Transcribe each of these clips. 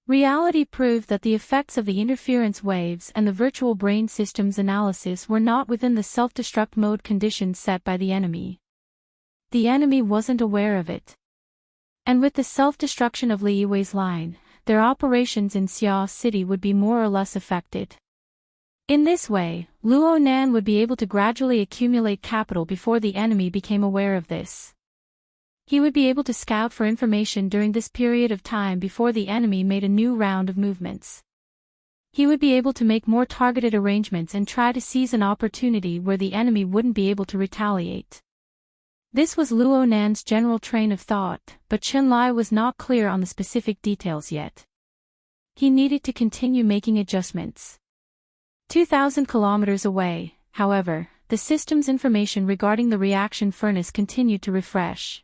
Reality proved that the effects of the interference waves and the virtual brain systems analysis were not within the self-destruct mode conditions set by the enemy. The enemy wasn't aware of it. And with the self-destruction of Li Yiwei's line, their operations in Xia City would be more or less affected. In this way, Luo Nan would be able to gradually accumulate capital before the enemy became aware of this. He would be able to scout for information during this period of time before the enemy made a new round of movements. He would be able to make more targeted arrangements and try to seize an opportunity where the enemy wouldn't be able to retaliate. This was Luo Nan's general train of thought, but Chen Lai was not clear on the specific details yet. He needed to continue making adjustments. 2,000 kilometers away, however, the system's information regarding the reaction furnace continued to refresh.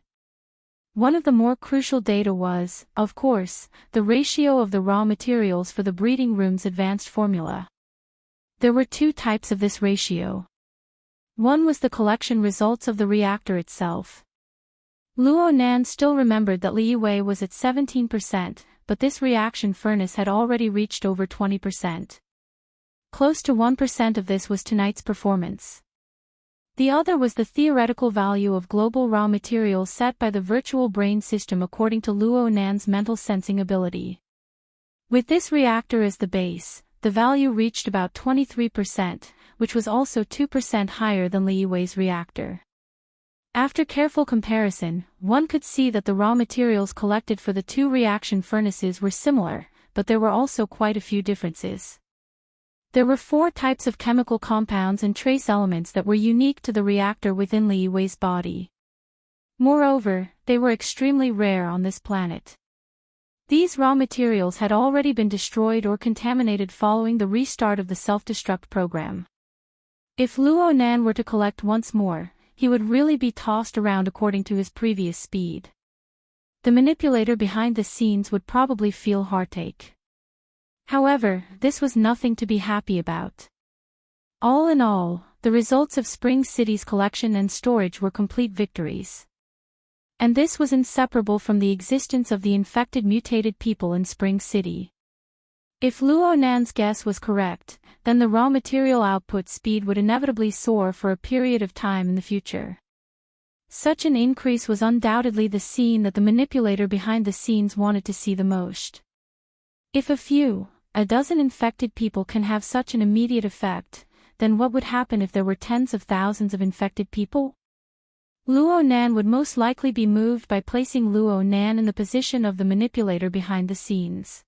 One of the more crucial data was, of course, the ratio of the raw materials for the breeding room's advanced formula. There were two types of this ratio. One was the collection results of the reactor itself. Luo Nan still remembered that Li Yiwei was at 17%, but this reaction furnace had already reached over 20%. Close to 1% of this was tonight's performance. The other was the theoretical value of global raw materials set by the virtual brain system according to Luo Nan's mental sensing ability. With this reactor as the base, the value reached about 23%, which was also 2% higher than Li Yiwei's reactor. After careful comparison, one could see that the raw materials collected for the two reaction furnaces were similar, but there were also quite a few differences. There were 4 types of chemical compounds and trace elements that were unique to the reactor within Li Yiwei's body. Moreover, they were extremely rare on this planet. These raw materials had already been destroyed or contaminated following the restart of the self-destruct program. If Luo Nan were to collect once more, he would really be tossed around according to his previous speed. The manipulator behind the scenes would probably feel heartache. However, this was nothing to be happy about. All in all, the results of Spring City's collection and storage were complete victories. And this was inseparable from the existence of the infected mutated people in Spring City. If Luo Nan's guess was correct, then the raw material output speed would inevitably soar for a period of time in the future. Such an increase was undoubtedly the scene that the manipulator behind the scenes wanted to see the most. If a dozen infected people can have such an immediate effect, then what would happen if there were tens of thousands of infected people? Luo Nan would most likely be moved by placing Luo Nan in the position of the manipulator behind the scenes.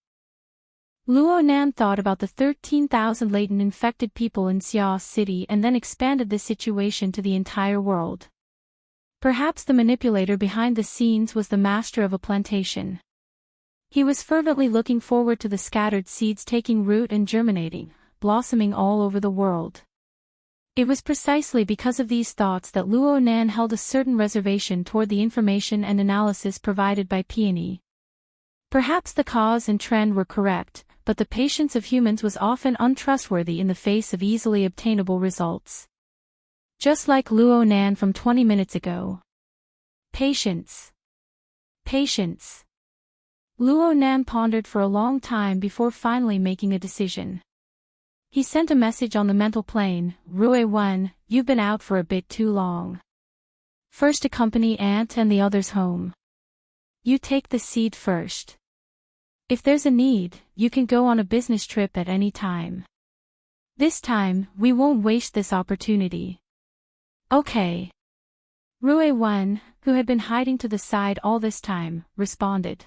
Luo Nan thought about the 13,000 latent infected people in Xia City and then expanded this situation to the entire world. Perhaps the manipulator behind the scenes was the master of a plantation. He was fervently looking forward to the scattered seeds taking root and germinating, blossoming all over the world. It was precisely because of these thoughts that Luo Nan held a certain reservation toward the information and analysis provided by Peony. Perhaps the cause and trend were correct, but the patience of humans was often untrustworthy in the face of easily obtainable results. Just like Luo Nan from 20 minutes ago. Patience. Patience. Luo Nan pondered for a long time before finally making a decision. He sent a message on the mental plane, Rui 1, you've been out for a bit too long. First accompany Aunt and the others home. You take the seed first. If there's a need, you can go on a business trip at any time. This time, we won't waste this opportunity. Okay. Rui 1, who had been hiding to the side all this time, responded.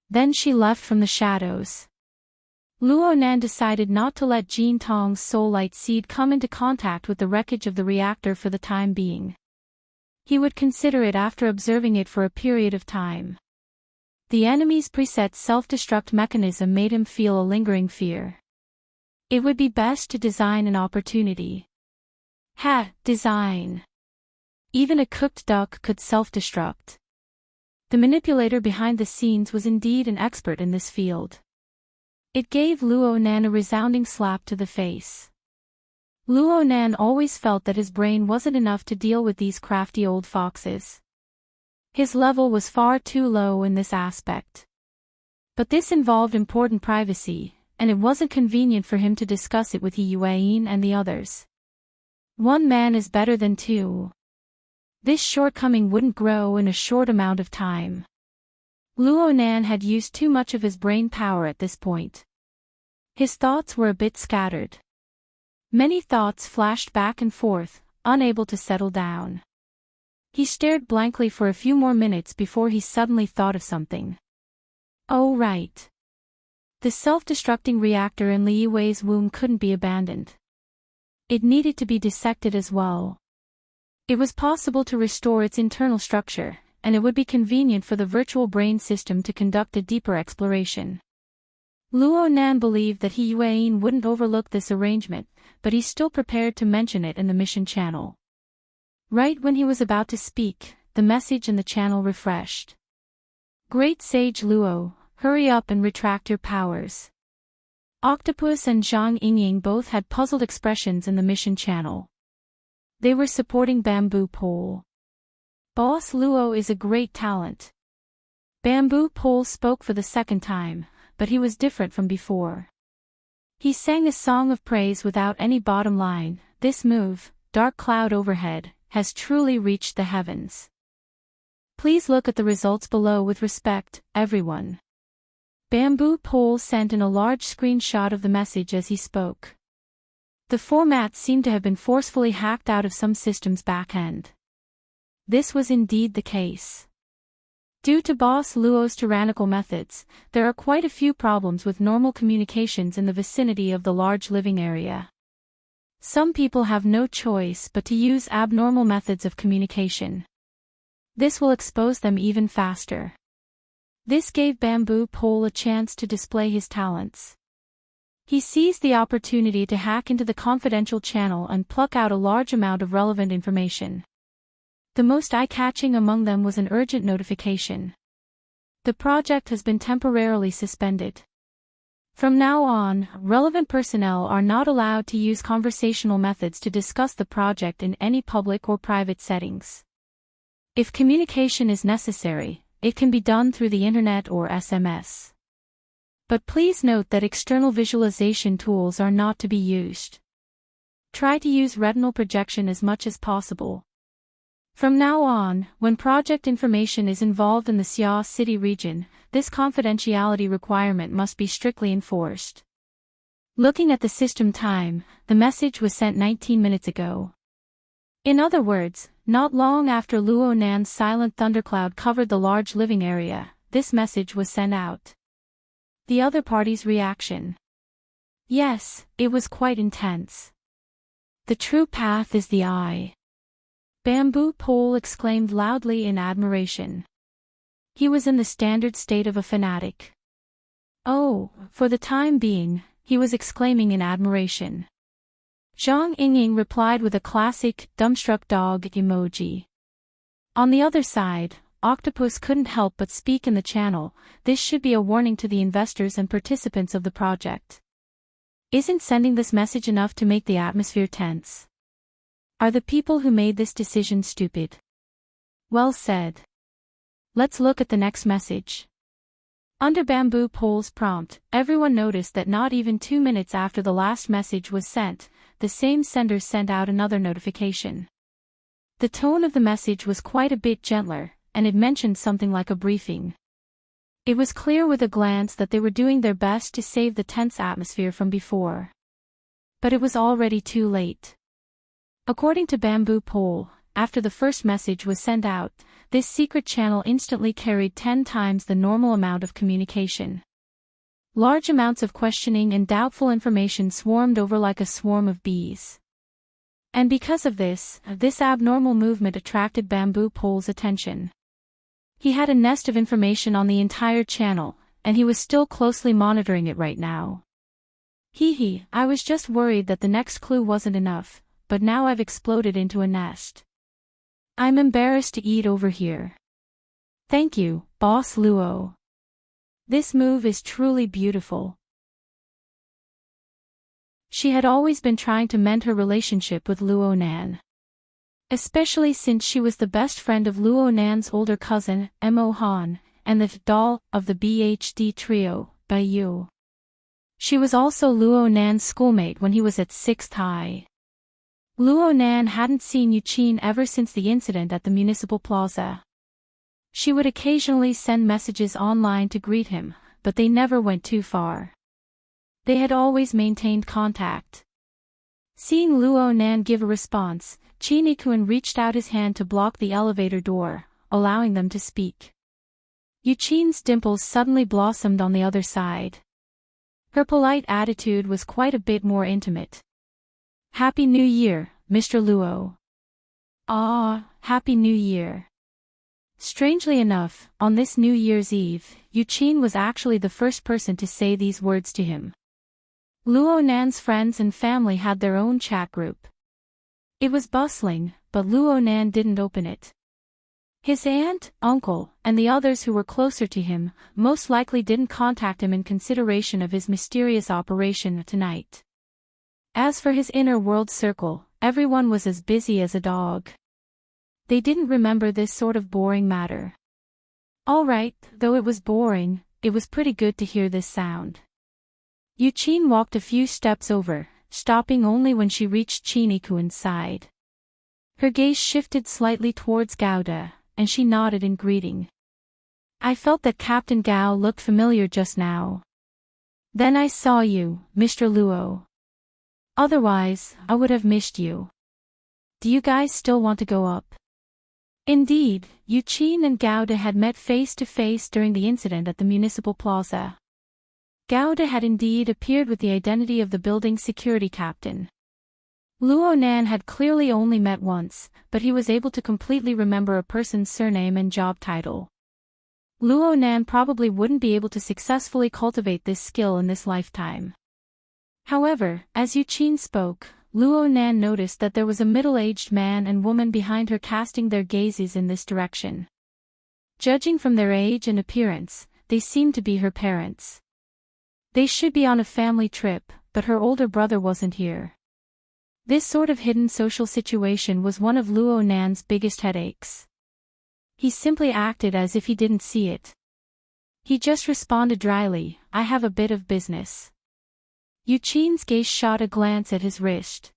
Then she left from the shadows. Luo Nan decided not to let Jin Tong's soul light seed come into contact with the wreckage of the reactor for the time being. He would consider it after observing it for a period of time. The enemy's preset self-destruct mechanism made him feel a lingering fear. It would be best to design an opportunity. Design. Even a cooked duck could self-destruct. The manipulator behind the scenes was indeed an expert in this field. It gave Luo Nan a resounding slap to the face. Luo Nan always felt that his brain wasn't enough to deal with these crafty old foxes. His level was far too low in this aspect. But this involved important privacy, and it wasn't convenient for him to discuss it with Heir and the others. One man is better than two. This shortcoming wouldn't grow in a short amount of time. Luo Nan had used too much of his brain power at this point. His thoughts were a bit scattered. Many thoughts flashed back and forth, unable to settle down. He stared blankly for a few more minutes before he suddenly thought of something. Oh right. The self-destructing reactor in Li Wei's womb couldn't be abandoned. It needed to be dissected as well. It was possible to restore its internal structure, and it would be convenient for the virtual brain system to conduct a deeper exploration. Luo Nan believed that Heir wouldn't overlook this arrangement, but he still prepared to mention it in the mission channel. Right when he was about to speak, the message in the channel refreshed. Great Sage Luo, hurry up and retract your powers. Octopus and Zhang Yingying both had puzzled expressions in the mission channel. They were supporting Bamboo Pole. Boss Luo is a great talent. Bamboo Pole spoke for the second time, but he was different from before. He sang a song of praise without any bottom line. This move, dark cloud overhead, has truly reached the heavens. Please look at the results below with respect, everyone. Bamboo Pole sent in a large screenshot of the message as he spoke. The format seemed to have been forcefully hacked out of some system's backend. This was indeed the case. Due to Boss Luo's tyrannical methods, there are quite a few problems with normal communications in the vicinity of the large living area. Some people have no choice but to use abnormal methods of communication. This will expose them even faster. This gave Bamboo Pole a chance to display his talents. He seized the opportunity to hack into the confidential channel and pluck out a large amount of relevant information. The most eye-catching among them was an urgent notification. The project has been temporarily suspended. From now on, relevant personnel are not allowed to use conversational methods to discuss the project in any public or private settings. If communication is necessary, it can be done through the internet or SMS. But please note that external visualization tools are not to be used. Try to use retinal projection as much as possible. From now on, when project information is involved in the Xia City region, this confidentiality requirement must be strictly enforced. Looking at the system time, the message was sent 19 minutes ago. In other words, not long after Luo Nan's silent thundercloud covered the large living area, this message was sent out. The other party's reaction. Yes, it was quite intense. The true path is the eye. Bamboo Pole exclaimed loudly in admiration. He was in the standard state of a fanatic. Oh, for the time being, he was exclaiming in admiration. Zhang Yingying replied with a classic, dumbstruck dog emoji. On the other side, Octopus couldn't help but speak in the channel. This should be a warning to the investors and participants of the project. Isn't sending this message enough to make the atmosphere tense? Are the people who made this decision stupid? Well said. Let's look at the next message. Under Bamboo Pole's prompt, everyone noticed that not even 2 minutes after the last message was sent, the same sender sent out another notification. The tone of the message was quite a bit gentler, and it mentioned something like a briefing. It was clear with a glance that they were doing their best to save the tense atmosphere from before. But it was already too late. According to Bamboo Pole, after the first message was sent out, this secret channel instantly carried 10 times the normal amount of communication. Large amounts of questioning and doubtful information swarmed over like a swarm of bees. And because of this abnormal movement attracted Bamboo Pole's attention. He had a nest of information on the entire channel, and he was still closely monitoring it right now. I was just worried that the next clue wasn't enough. But now I've exploded into a nest. I'm embarrassed to eat over here. Thank you, Boss Luo. This move is truly beautiful. She had always been trying to mend her relationship with Luo Nan. Especially since she was the best friend of Luo Nan's older cousin, Mo Han, and the doll of the BHD trio, by Yu. She was also Luo Nan's schoolmate when he was at 6th High. Luo Nan hadn't seen Yuqin ever since the incident at the municipal plaza. She would occasionally send messages online to greet him, but they never went too far. They had always maintained contact. Seeing Luo Nan give a response, Qin reached out his hand to block the elevator door, allowing them to speak. Yuqin's dimples suddenly blossomed on the other side. Her polite attitude was quite a bit more intimate. "Happy New Year, Mr. Luo." "Ah, Happy New Year." Strangely enough, on this New Year's Eve, Yuqin was actually the first person to say these words to him. Luo Nan's friends and family had their own chat group. It was bustling, but Luo Nan didn't open it. His aunt, uncle, and the others who were closer to him, most likely didn't contact him in consideration of his mysterious operation tonight. As for his inner world circle, everyone was as busy as a dog. They didn't remember this sort of boring matter. Alright, though it was boring, it was pretty good to hear this sound. Yuqin walked a few steps over, stopping only when she reached Qiniku's side. Her gaze shifted slightly towards Gauda, and she nodded in greeting. "I felt that Captain Gao looked familiar just now. Then I saw you, Mr. Luo. Otherwise, I would have missed you. Do you guys still want to go up?" Indeed, Yuqin and Gauda had met face to face during the incident at the municipal plaza. Gauda had indeed appeared with the identity of the building's security captain. Luo Nan had clearly only met once, but he was able to completely remember a person's surname and job title. Luo Nan probably wouldn't be able to successfully cultivate this skill in this lifetime. However, as Yuqin spoke, Luo Nan noticed that there was a middle-aged man and woman behind her casting their gazes in this direction. Judging from their age and appearance, they seemed to be her parents. They should be on a family trip, but her older brother wasn't here. This sort of hidden social situation was one of Luo Nan's biggest headaches. He simply acted as if he didn't see it. He just responded dryly, "I have a bit of business." Yuqin's gaze shot a glance at his wrist.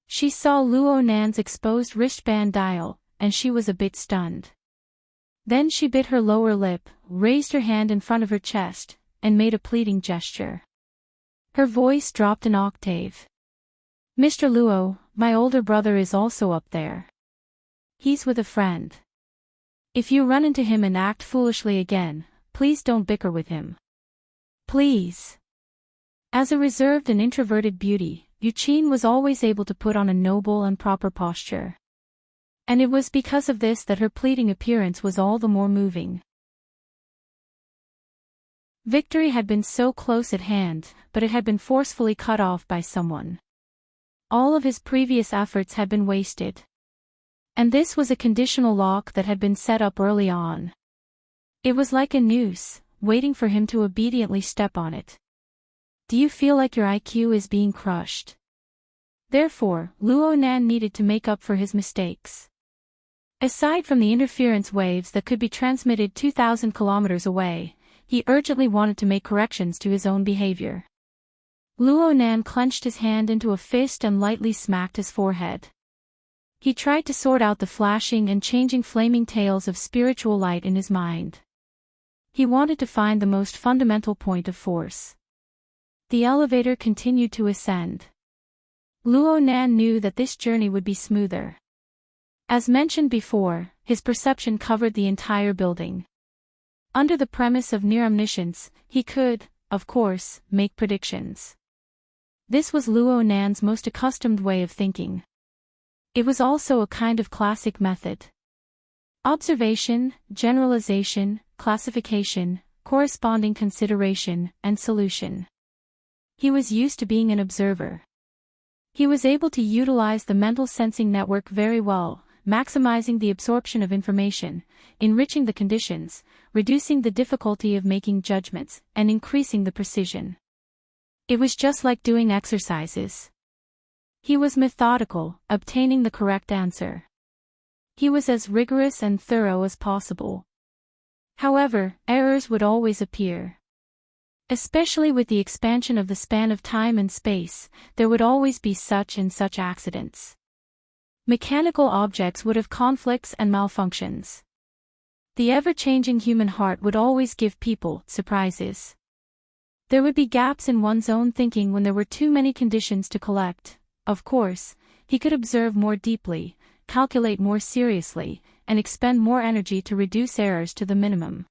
She saw Luo Nan's exposed wristband dial, and she was a bit stunned. Then she bit her lower lip, raised her hand in front of her chest, and made a pleading gesture. Her voice dropped an octave. "Mr. Luo, my older brother is also up there. He's with a friend. If you run into him and act foolishly again, please don't bicker with him. Please." As a reserved and introverted beauty, Yuqin was always able to put on a noble and proper posture. And it was because of this that her pleading appearance was all the more moving. Victory had been so close at hand, but it had been forcefully cut off by someone. All of his previous efforts had been wasted. And this was a conditional lock that had been set up early on. It was like a noose, waiting for him to obediently step on it. Do you feel like your IQ is being crushed? Therefore, Luo Nan needed to make up for his mistakes. Aside from the interference waves that could be transmitted 2,000 kilometers away, he urgently wanted to make corrections to his own behavior. Luo Nan clenched his hand into a fist and lightly smacked his forehead. He tried to sort out the flashing and changing flaming tails of spiritual light in his mind. He wanted to find the most fundamental point of force. The elevator continued to ascend. Luo Nan knew that this journey would be smoother. As mentioned before, his perception covered the entire building. Under the premise of near omniscience, he could, of course, make predictions. This was Luo Nan's most accustomed way of thinking. It was also a kind of classic method. Observation, generalization, classification, corresponding consideration, and solution. He was used to being an observer. He was able to utilize the mental sensing network very well, maximizing the absorption of information, enriching the conditions, reducing the difficulty of making judgments, and increasing the precision. It was just like doing exercises. He was methodical, obtaining the correct answer. He was as rigorous and thorough as possible. However, errors would always appear. Especially with the expansion of the span of time and space, there would always be such and such accidents. Mechanical objects would have conflicts and malfunctions. The ever-changing human heart would always give people surprises. There would be gaps in one's own thinking when there were too many conditions to collect. Of course, he could observe more deeply, calculate more seriously, and expend more energy to reduce errors to the minimum.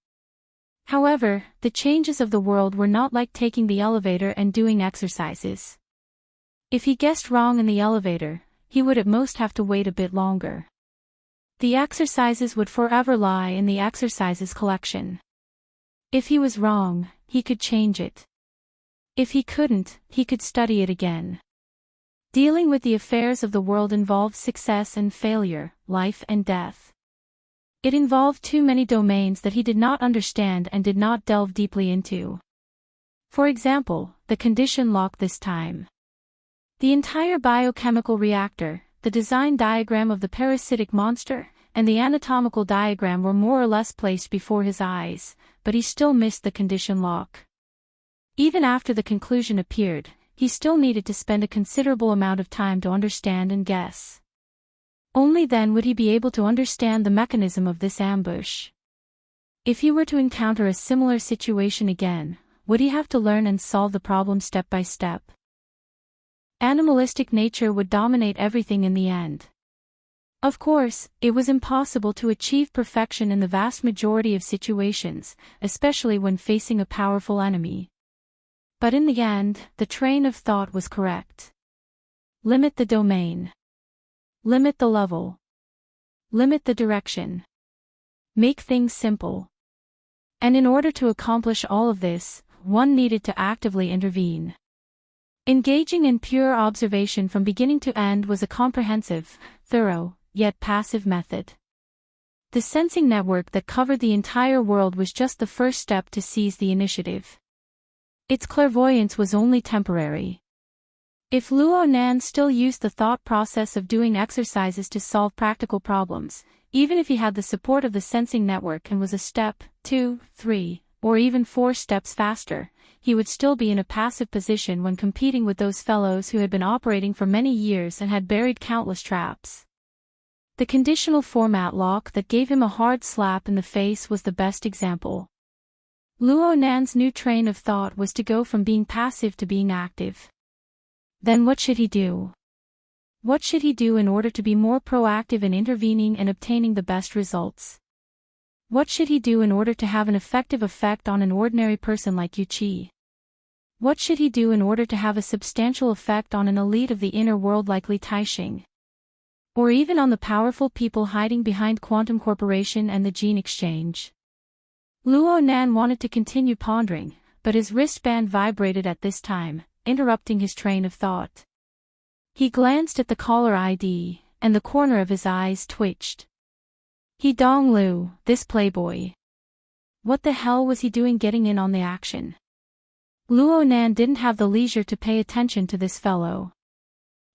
However, the changes of the world were not like taking the elevator and doing exercises. If he guessed wrong in the elevator, he would at most have to wait a bit longer. The exercises would forever lie in the exercises collection. If he was wrong, he could change it. If he couldn't, he could study it again. Dealing with the affairs of the world involved success and failure, life and death. It involved too many domains that he did not understand and did not delve deeply into. For example, the condition lock this time. The entire biochemical reactor, the design diagram of the parasitic monster, and the anatomical diagram were more or less placed before his eyes, but he still missed the condition lock. Even after the conclusion appeared, he still needed to spend a considerable amount of time to understand and guess. Only then would he be able to understand the mechanism of this ambush. If he were to encounter a similar situation again, would he have to learn and solve the problem step by step? Animalistic nature would dominate everything in the end. Of course, it was impossible to achieve perfection in the vast majority of situations, especially when facing a powerful enemy. But in the end, the train of thought was correct. Limit the domain. Limit the level. Limit the direction. Make things simple. And in order to accomplish all of this, one needed to actively intervene. Engaging in pure observation from beginning to end was a comprehensive, thorough, yet passive method. The sensing network that covered the entire world was just the first step to seize the initiative. Its clairvoyance was only temporary. If Luo Nan still used the thought process of doing exercises to solve practical problems, even if he had the support of the sensing network and was a step, 2, 3, or even 4 steps faster, he would still be in a passive position when competing with those fellows who had been operating for many years and had buried countless traps. The conditional format lock that gave him a hard slap in the face was the best example. Luo Nan's new train of thought was to go from being passive to being active. Then what should he do? What should he do in order to be more proactive in intervening and obtaining the best results? What should he do in order to have an effective effect on an ordinary person like Yu Qi? What should he do in order to have a substantial effect on an elite of the inner world like Li Taixing? Or even on the powerful people hiding behind Quantum Corporation and the Gene Exchange? Luo Nan wanted to continue pondering, but his wristband vibrated at this time, interrupting his train of thought. He glanced at the caller ID, and the corner of his eyes twitched. He Dong Lu, this playboy. What the hell was he doing getting in on the action? Luo Nan didn't have the leisure to pay attention to this fellow.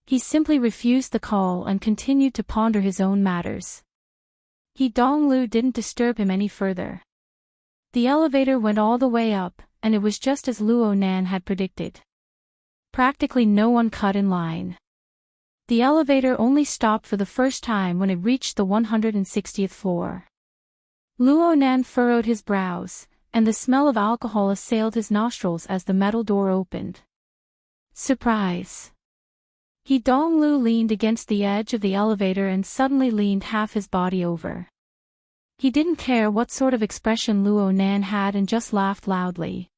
He simply refused the call and continued to ponder his own matters. He Dong Lu didn't disturb him any further. The elevator went all the way up, and it was just as Luo Nan had predicted. Practically no one cut in line. The elevator only stopped for the first time when it reached the 160th floor. Luo Nan furrowed his brows, and the smell of alcohol assailed his nostrils as the metal door opened. Surprise! He Dong Lu leaned against the edge of the elevator and suddenly leaned half his body over. He didn't care what sort of expression Luo Nan had and just laughed loudly.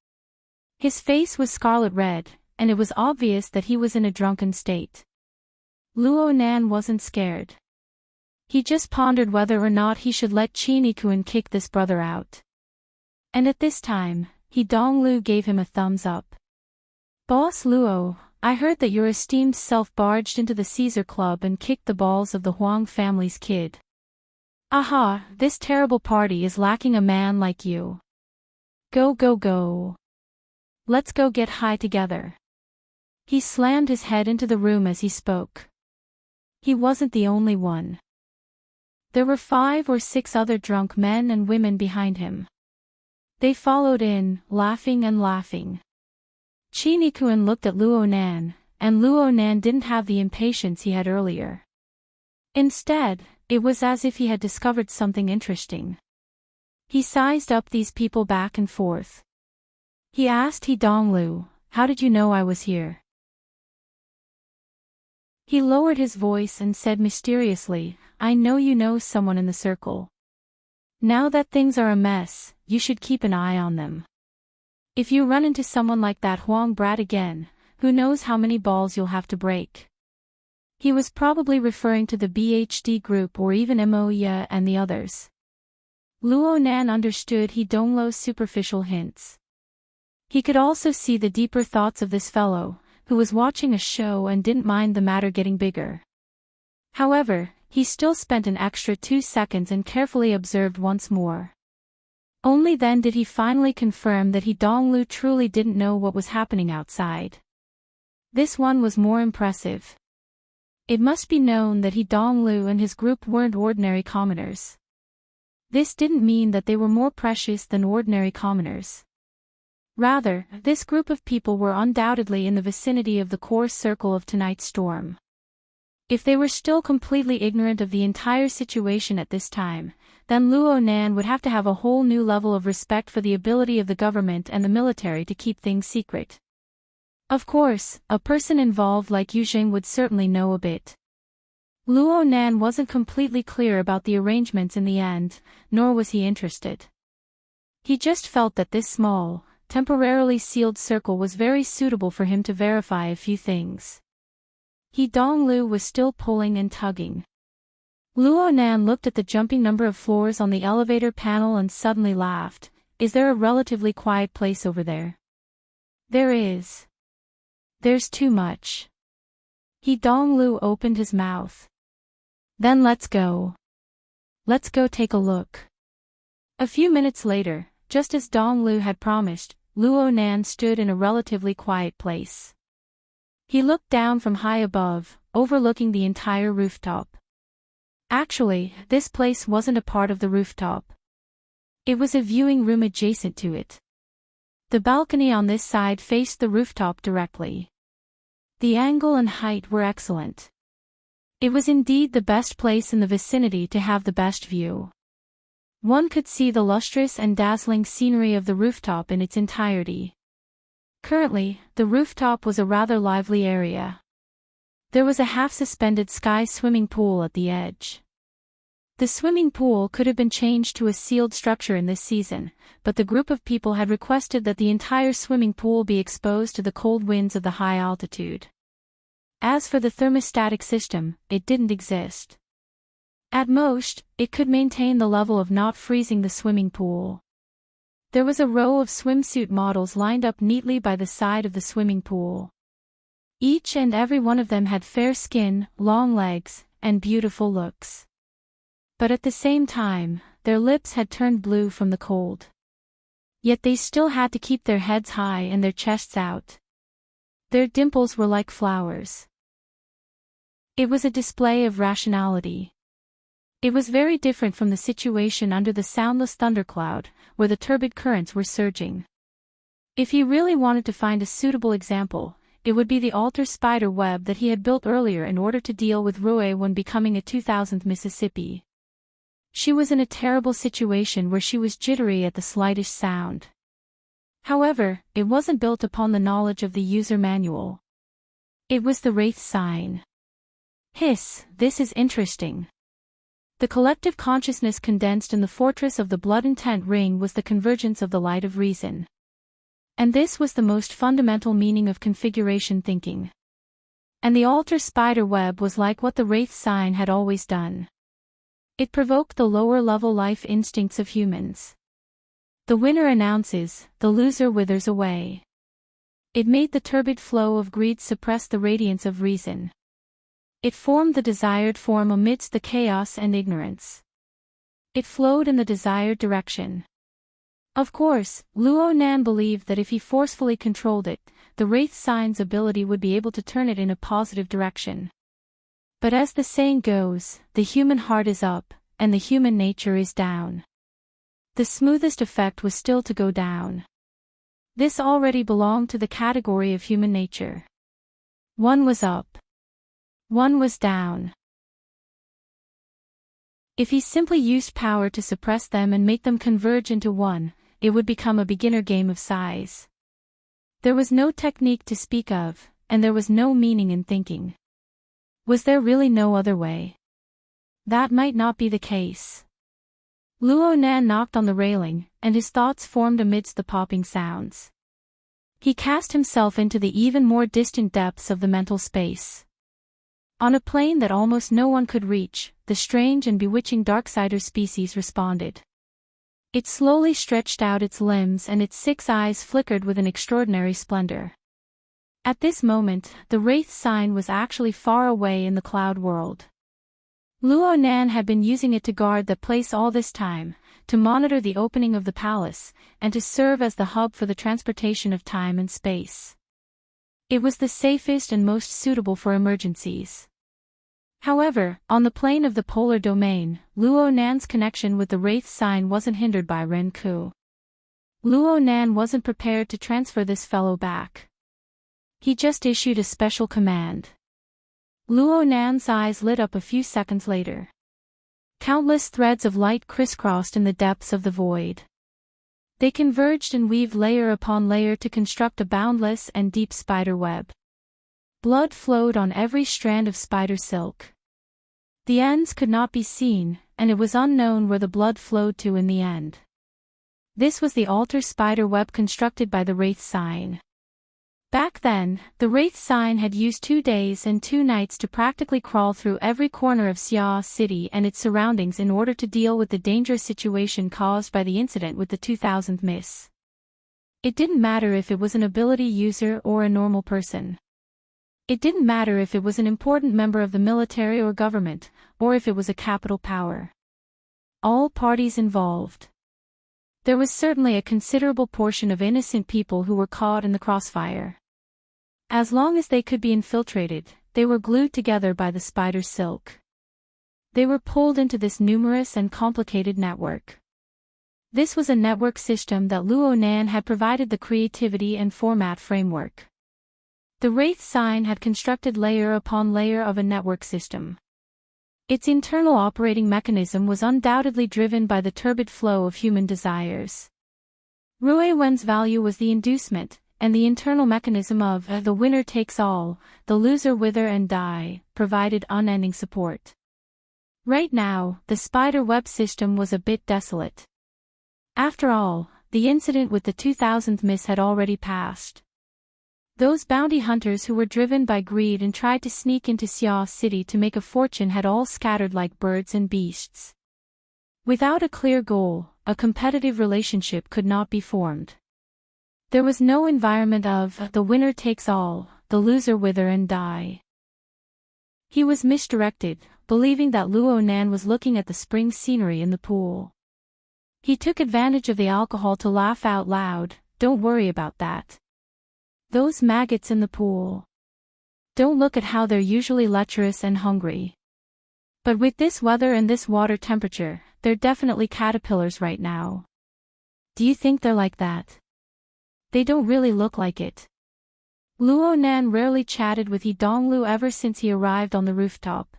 His face was scarlet red, and it was obvious that he was in a drunken state. Luo Nan wasn't scared. He just pondered whether or not he should let Qi kick this brother out. And at this time, He Dong Lu gave him a thumbs up. Boss Luo, I heard that your esteemed self barged into the Caesar Club and kicked the balls of the Huang family's kid. Aha, this terrible party is lacking a man like you. Go go go. Let's go get high together. He slammed his head into the room as he spoke. He wasn't the only one. There were 5 or 6 other drunk men and women behind him. They followed in, laughing and laughing. Chi Nikuan looked at Luo Nan, and Luo Nan didn't have the impatience he had earlier. Instead, it was as if he had discovered something interesting. He sized up these people back and forth. He asked He Donglu, "How did you know I was here?" He lowered his voice and said mysteriously, "I know you know someone in the circle. Now that things are a mess, you should keep an eye on them. If you run into someone like that Huang brat again, who knows how many balls you'll have to break." He was probably referring to the BHD group or even Moya and the others. Luo Nan understood He Donglu's superficial hints. He could also see the deeper thoughts of this fellow, who was watching a show and didn't mind the matter getting bigger. However, he still spent an extra 2 seconds and carefully observed once more. Only then did he finally confirm that He Donglu truly didn't know what was happening outside. This one was more impressive. It must be known that He Donglu and his group weren't ordinary commoners. This didn't mean that they were more precious than ordinary commoners. Rather, this group of people were undoubtedly in the vicinity of the core circle of tonight's storm. If they were still completely ignorant of the entire situation at this time, then Luo Nan would have to have a whole new level of respect for the ability of the government and the military to keep things secret. Of course, a person involved like Yu Jing would certainly know a bit. Luo Nan wasn't completely clear about the arrangements in the end, nor was he interested. He just felt that this small, temporarily sealed circle was very suitable for him to verify a few things. He Donglu was still pulling and tugging. Luo Nan looked at the jumping number of floors on the elevator panel and suddenly laughed. "Is there a relatively quiet place over there?" "There is. There's too much." He Donglu opened his mouth. "Then let's go. Let's go take a look." A few minutes later, just as Donglu had promised, Luo Nan stood in a relatively quiet place. He looked down from high above, overlooking the entire rooftop. Actually, this place wasn't a part of the rooftop. It was a viewing room adjacent to it. The balcony on this side faced the rooftop directly. The angle and height were excellent. It was indeed the best place in the vicinity to have the best view. One could see the lustrous and dazzling scenery of the rooftop in its entirety. Currently, the rooftop was a rather lively area. There was a half-suspended sky swimming pool at the edge. The swimming pool could have been changed to a sealed structure in this season, but the group of people had requested that the entire swimming pool be exposed to the cold winds of the high altitude. As for the thermostatic system, it didn't exist. At most, it could maintain the level of not freezing the swimming pool. There was a row of swimsuit models lined up neatly by the side of the swimming pool. Each and every one of them had fair skin, long legs, and beautiful looks. But at the same time, their lips had turned blue from the cold. Yet they still had to keep their heads high and their chests out. Their dimples were like flowers. It was a display of rationality. It was very different from the situation under the soundless thundercloud, where the turbid currents were surging. If he really wanted to find a suitable example, it would be the altar spider web that he had built earlier in order to deal with Rue when becoming a 2000th Mississippi. She was in a terrible situation where she was jittery at the slightest sound. However, it wasn't built upon the knowledge of the user manual. It was the Wraith sign. Hiss, this is interesting. The collective consciousness condensed in the fortress of the blood intent ring was the convergence of the light of reason. And this was the most fundamental meaning of configuration thinking. And the altar spider web was like what the Wraith sign had always done. It provoked the lower-level life instincts of humans. The winner announces, the loser withers away. It made the turbid flow of greed suppress the radiance of reason. It formed the desired form amidst the chaos and ignorance. It flowed in the desired direction. Of course, Luo Nan believed that if he forcefully controlled it, the Wraith sign's ability would be able to turn it in a positive direction. But as the saying goes, the human heart is up, and the human nature is down. The smoothest effect was still to go down. This already belonged to the category of human nature. One was up. One was down. If he simply used power to suppress them and make them converge into one, it would become a beginner game of size. There was no technique to speak of, and there was no meaning in thinking. Was there really no other way? That might not be the case. Luo Nan knocked on the railing, and his thoughts formed amidst the popping sounds. He cast himself into the even more distant depths of the mental space. On a plane that almost no one could reach, the strange and bewitching Darksider species responded. It slowly stretched out its limbs and its 6 eyes flickered with an extraordinary splendor. At this moment, the Wraith sign was actually far away in the cloud world. Luo Nan had been using it to guard the place all this time, to monitor the opening of the palace, and to serve as the hub for the transportation of time and space. It was the safest and most suitable for emergencies. However, on the plane of the polar domain, Luo Nan's connection with the Wraith sign wasn't hindered by Ren Ku. Luo Nan wasn't prepared to transfer this fellow back. He just issued a special command. Luo Nan's eyes lit up a few seconds later. Countless threads of light crisscrossed in the depths of the void. They converged and weaved layer upon layer to construct a boundless and deep spider web. Blood flowed on every strand of spider silk. The ends could not be seen, and it was unknown where the blood flowed to in the end. This was the altar spider web constructed by the Wraith sign. Back then, the Wraith sign had used 2 days and 2 nights to practically crawl through every corner of Xia City and its surroundings in order to deal with the dangerous situation caused by the incident with the 2000th miss. It didn't matter if it was an ability user or a normal person. It didn't matter if it was an important member of the military or government, or if it was a capital power. All parties involved. There was certainly a considerable portion of innocent people who were caught in the crossfire. As long as they could be infiltrated, they were glued together by the spider silk. They were pulled into this numerous and complicated network. This was a network system that Luo Nan had provided the creativity and format framework. The Wraith sign had constructed layer upon layer of a network system. Its internal operating mechanism was undoubtedly driven by the turbid flow of human desires. Rui Wen's value was the inducement, and the internal mechanism of the winner takes all, the loser wither and die, provided unending support. Right now, the spider web system was a bit desolate. After all, the incident with the 2000th miss had already passed. Those bounty hunters who were driven by greed and tried to sneak into Xia City to make a fortune had all scattered like birds and beasts. Without a clear goal, a competitive relationship could not be formed. There was no environment of the winner takes all, the loser wither and die. He was misdirected, believing that Luo Nan was looking at the spring scenery in the pool. He took advantage of the alcohol to laugh out loud. Don't worry about that. Those maggots in the pool. Don't look at how they're usually lecherous and hungry. But with this weather and this water temperature, they're definitely caterpillars right now. Do you think they're like that? They don't really look like it. Luo Nan rarely chatted with He Donglu ever since he arrived on the rooftop.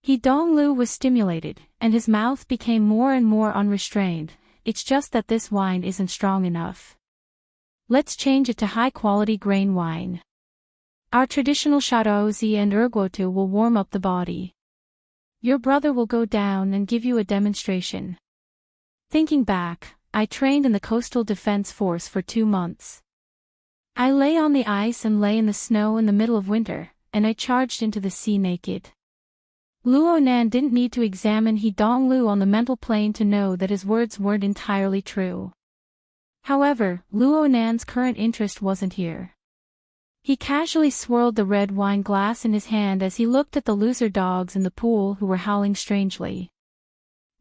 He Donglu was stimulated, and his mouth became more and more unrestrained. It's just that this wine isn't strong enough. Let's change it to high-quality grain wine. Our traditional Shaozi and Erguotu will warm up the body. Your brother will go down and give you a demonstration. Thinking back, I trained in the Coastal Defense Force for 2 months. I lay on the ice and lay in the snow in the middle of winter, and I charged into the sea naked. Luo Nan didn't need to examine He Donglu on the mental plane to know that his words weren't entirely true. However, Luo Nan's current interest wasn't here. He casually swirled the red wine glass in his hand as he looked at the loser dogs in the pool who were howling strangely.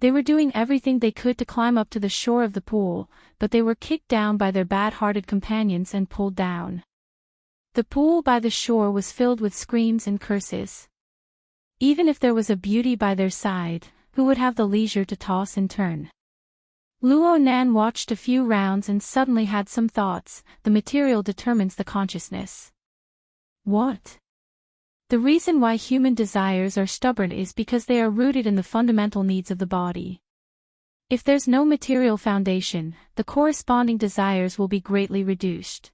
They were doing everything they could to climb up to the shore of the pool, but they were kicked down by their bad-hearted companions and pulled down. The pool by the shore was filled with screams and curses. Even if there was a beauty by their side, who would have the leisure to toss and turn? Luo Nan watched a few rounds and suddenly had some thoughts. The material determines the consciousness. What? The reason why human desires are stubborn is because they are rooted in the fundamental needs of the body. If there's no material foundation, the corresponding desires will be greatly reduced.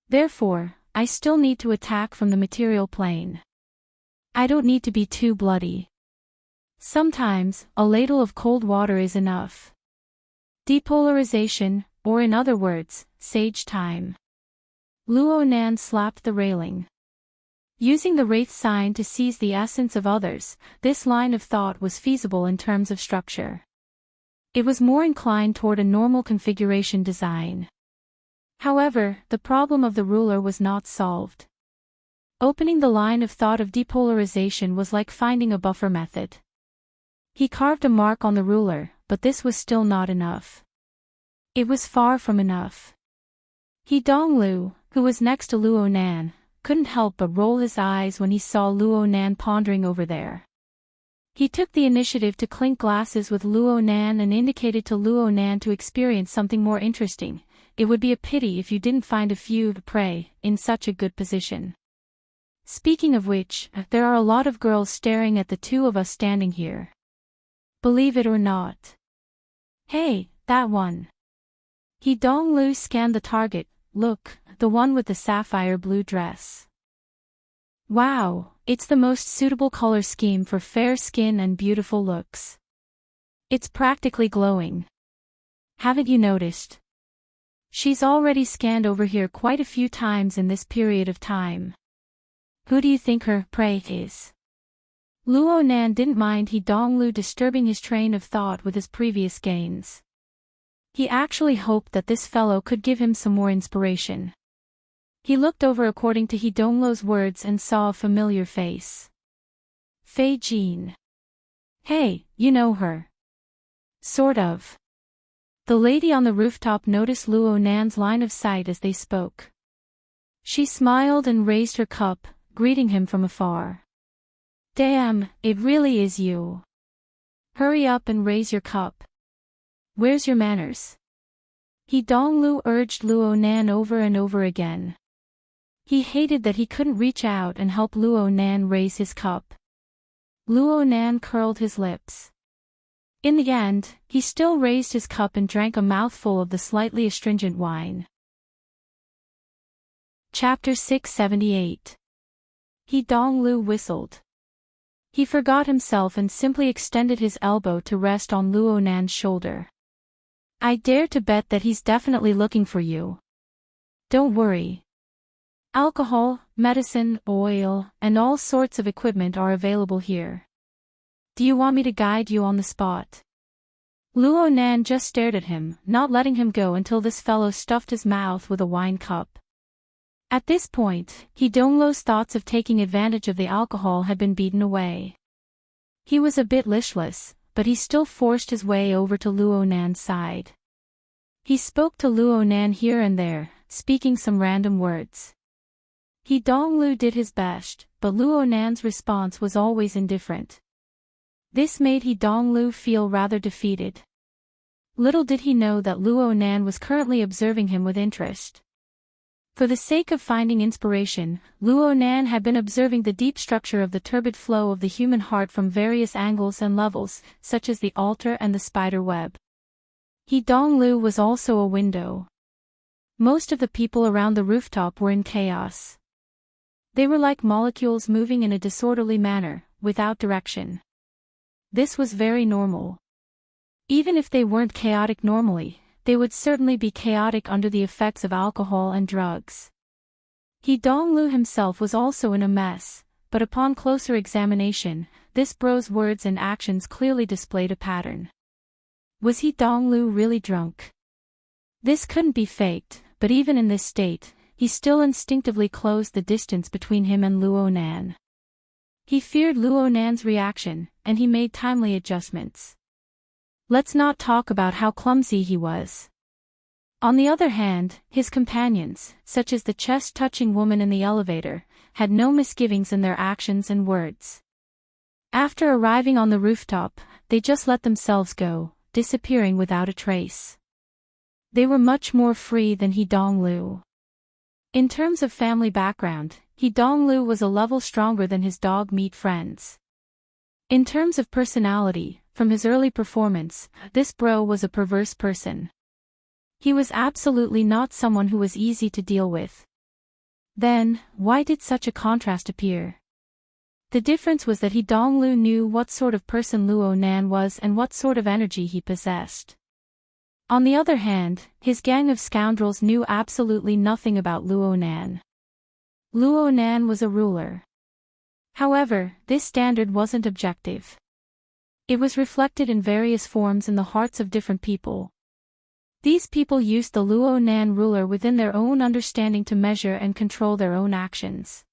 Therefore, I still need to attack from the material plane. I don't need to be too bloody. Sometimes, a ladle of cold water is enough. Depolarization, or in other words, sage time. Luo Nan slapped the railing. Using the wraith sign to seize the essence of others, this line of thought was feasible in terms of structure. It was more inclined toward a normal configuration design. However, the problem of the ruler was not solved. Opening the line of thought of depolarization was like finding a buffer method. He carved a mark on the ruler, but this was still not enough. It was far from enough. He Donglu, who was next to Luo Nan, couldn't help but roll his eyes when he saw Luo Nan pondering over there. He took the initiative to clink glasses with Luo Nan and indicated to Luo Nan to experience something more interesting. It would be a pity if you didn't find a few to prey in such a good position. Speaking of which, there are a lot of girls staring at the two of us standing here. Believe it or not. Hey, that one. He Donglu scanned the target. Look, the one with the sapphire blue dress. Wow, it's the most suitable color scheme for fair skin and beautiful looks. It's practically glowing. Haven't you noticed? She's already scanned over here quite a few times in this period of time. Who do you think her prey is? Luo Nan didn't mind He Donglu disturbing his train of thought with his previous gains. He actually hoped that this fellow could give him some more inspiration. He looked over according to He Donglu's words and saw a familiar face. Fei Jin. Hey, you know her. Sort of. The lady on the rooftop noticed Luo Nan's line of sight as they spoke. She smiled and raised her cup, greeting him from afar. Damn, it really is you. Hurry up and raise your cup. Where's your manners? He Donglu urged Luo Nan over and over again. He hated that he couldn't reach out and help Luo Nan raise his cup. Luo Nan curled his lips. In the end, he still raised his cup and drank a mouthful of the slightly astringent wine. Chapter 678. He Donglu whistled. He forgot himself and simply extended his elbow to rest on Luo Nan's shoulder. I dare to bet that he's definitely looking for you. Don't worry. Alcohol, medicine, oil, and all sorts of equipment are available here. Do you want me to guide you on the spot? Luo Nan just stared at him, not letting him go until this fellow stuffed his mouth with a wine cup. At this point, He Donglu's thoughts of taking advantage of the alcohol had been beaten away. He was a bit listless, but he still forced his way over to Luo Nan's side. He spoke to Luo Nan here and there, speaking some random words. He Donglu did his best, but Luo Nan's response was always indifferent. This made He Donglu feel rather defeated. Little did he know that Luo Nan was currently observing him with interest. For the sake of finding inspiration, Luo Nan had been observing the deep structure of the turbid flow of the human heart from various angles and levels, such as the altar and the spider web. He Donglu was also a window. Most of the people around the rooftop were in chaos. They were like molecules moving in a disorderly manner, without direction. This was very normal. Even if they weren't chaotic normally, they would certainly be chaotic under the effects of alcohol and drugs. He Donglu himself was also in a mess, but upon closer examination, this bro's words and actions clearly displayed a pattern. Was He Donglu really drunk? This couldn't be faked, but even in this state, he still instinctively closed the distance between him and Luo Nan. He feared Luo Nan's reaction, and he made timely adjustments. Let's not talk about how clumsy he was. On the other hand, his companions, such as the chest-touching woman in the elevator, had no misgivings in their actions and words. After arriving on the rooftop, they just let themselves go, disappearing without a trace. They were much more free than He Donglu. In terms of family background, He Donglu was a level stronger than his dog meat friends. In terms of personality, from his early performance, this bro was a perverse person. He was absolutely not someone who was easy to deal with. Then, why did such a contrast appear? The difference was that He Donglu knew what sort of person Luo Nan was and what sort of energy he possessed. On the other hand, his gang of scoundrels knew absolutely nothing about Luo Nan. Luo Nan was a ruler. However, this standard wasn't objective. It was reflected in various forms in the hearts of different people. These people used the Luo Nan ruler within their own understanding to measure and control their own actions.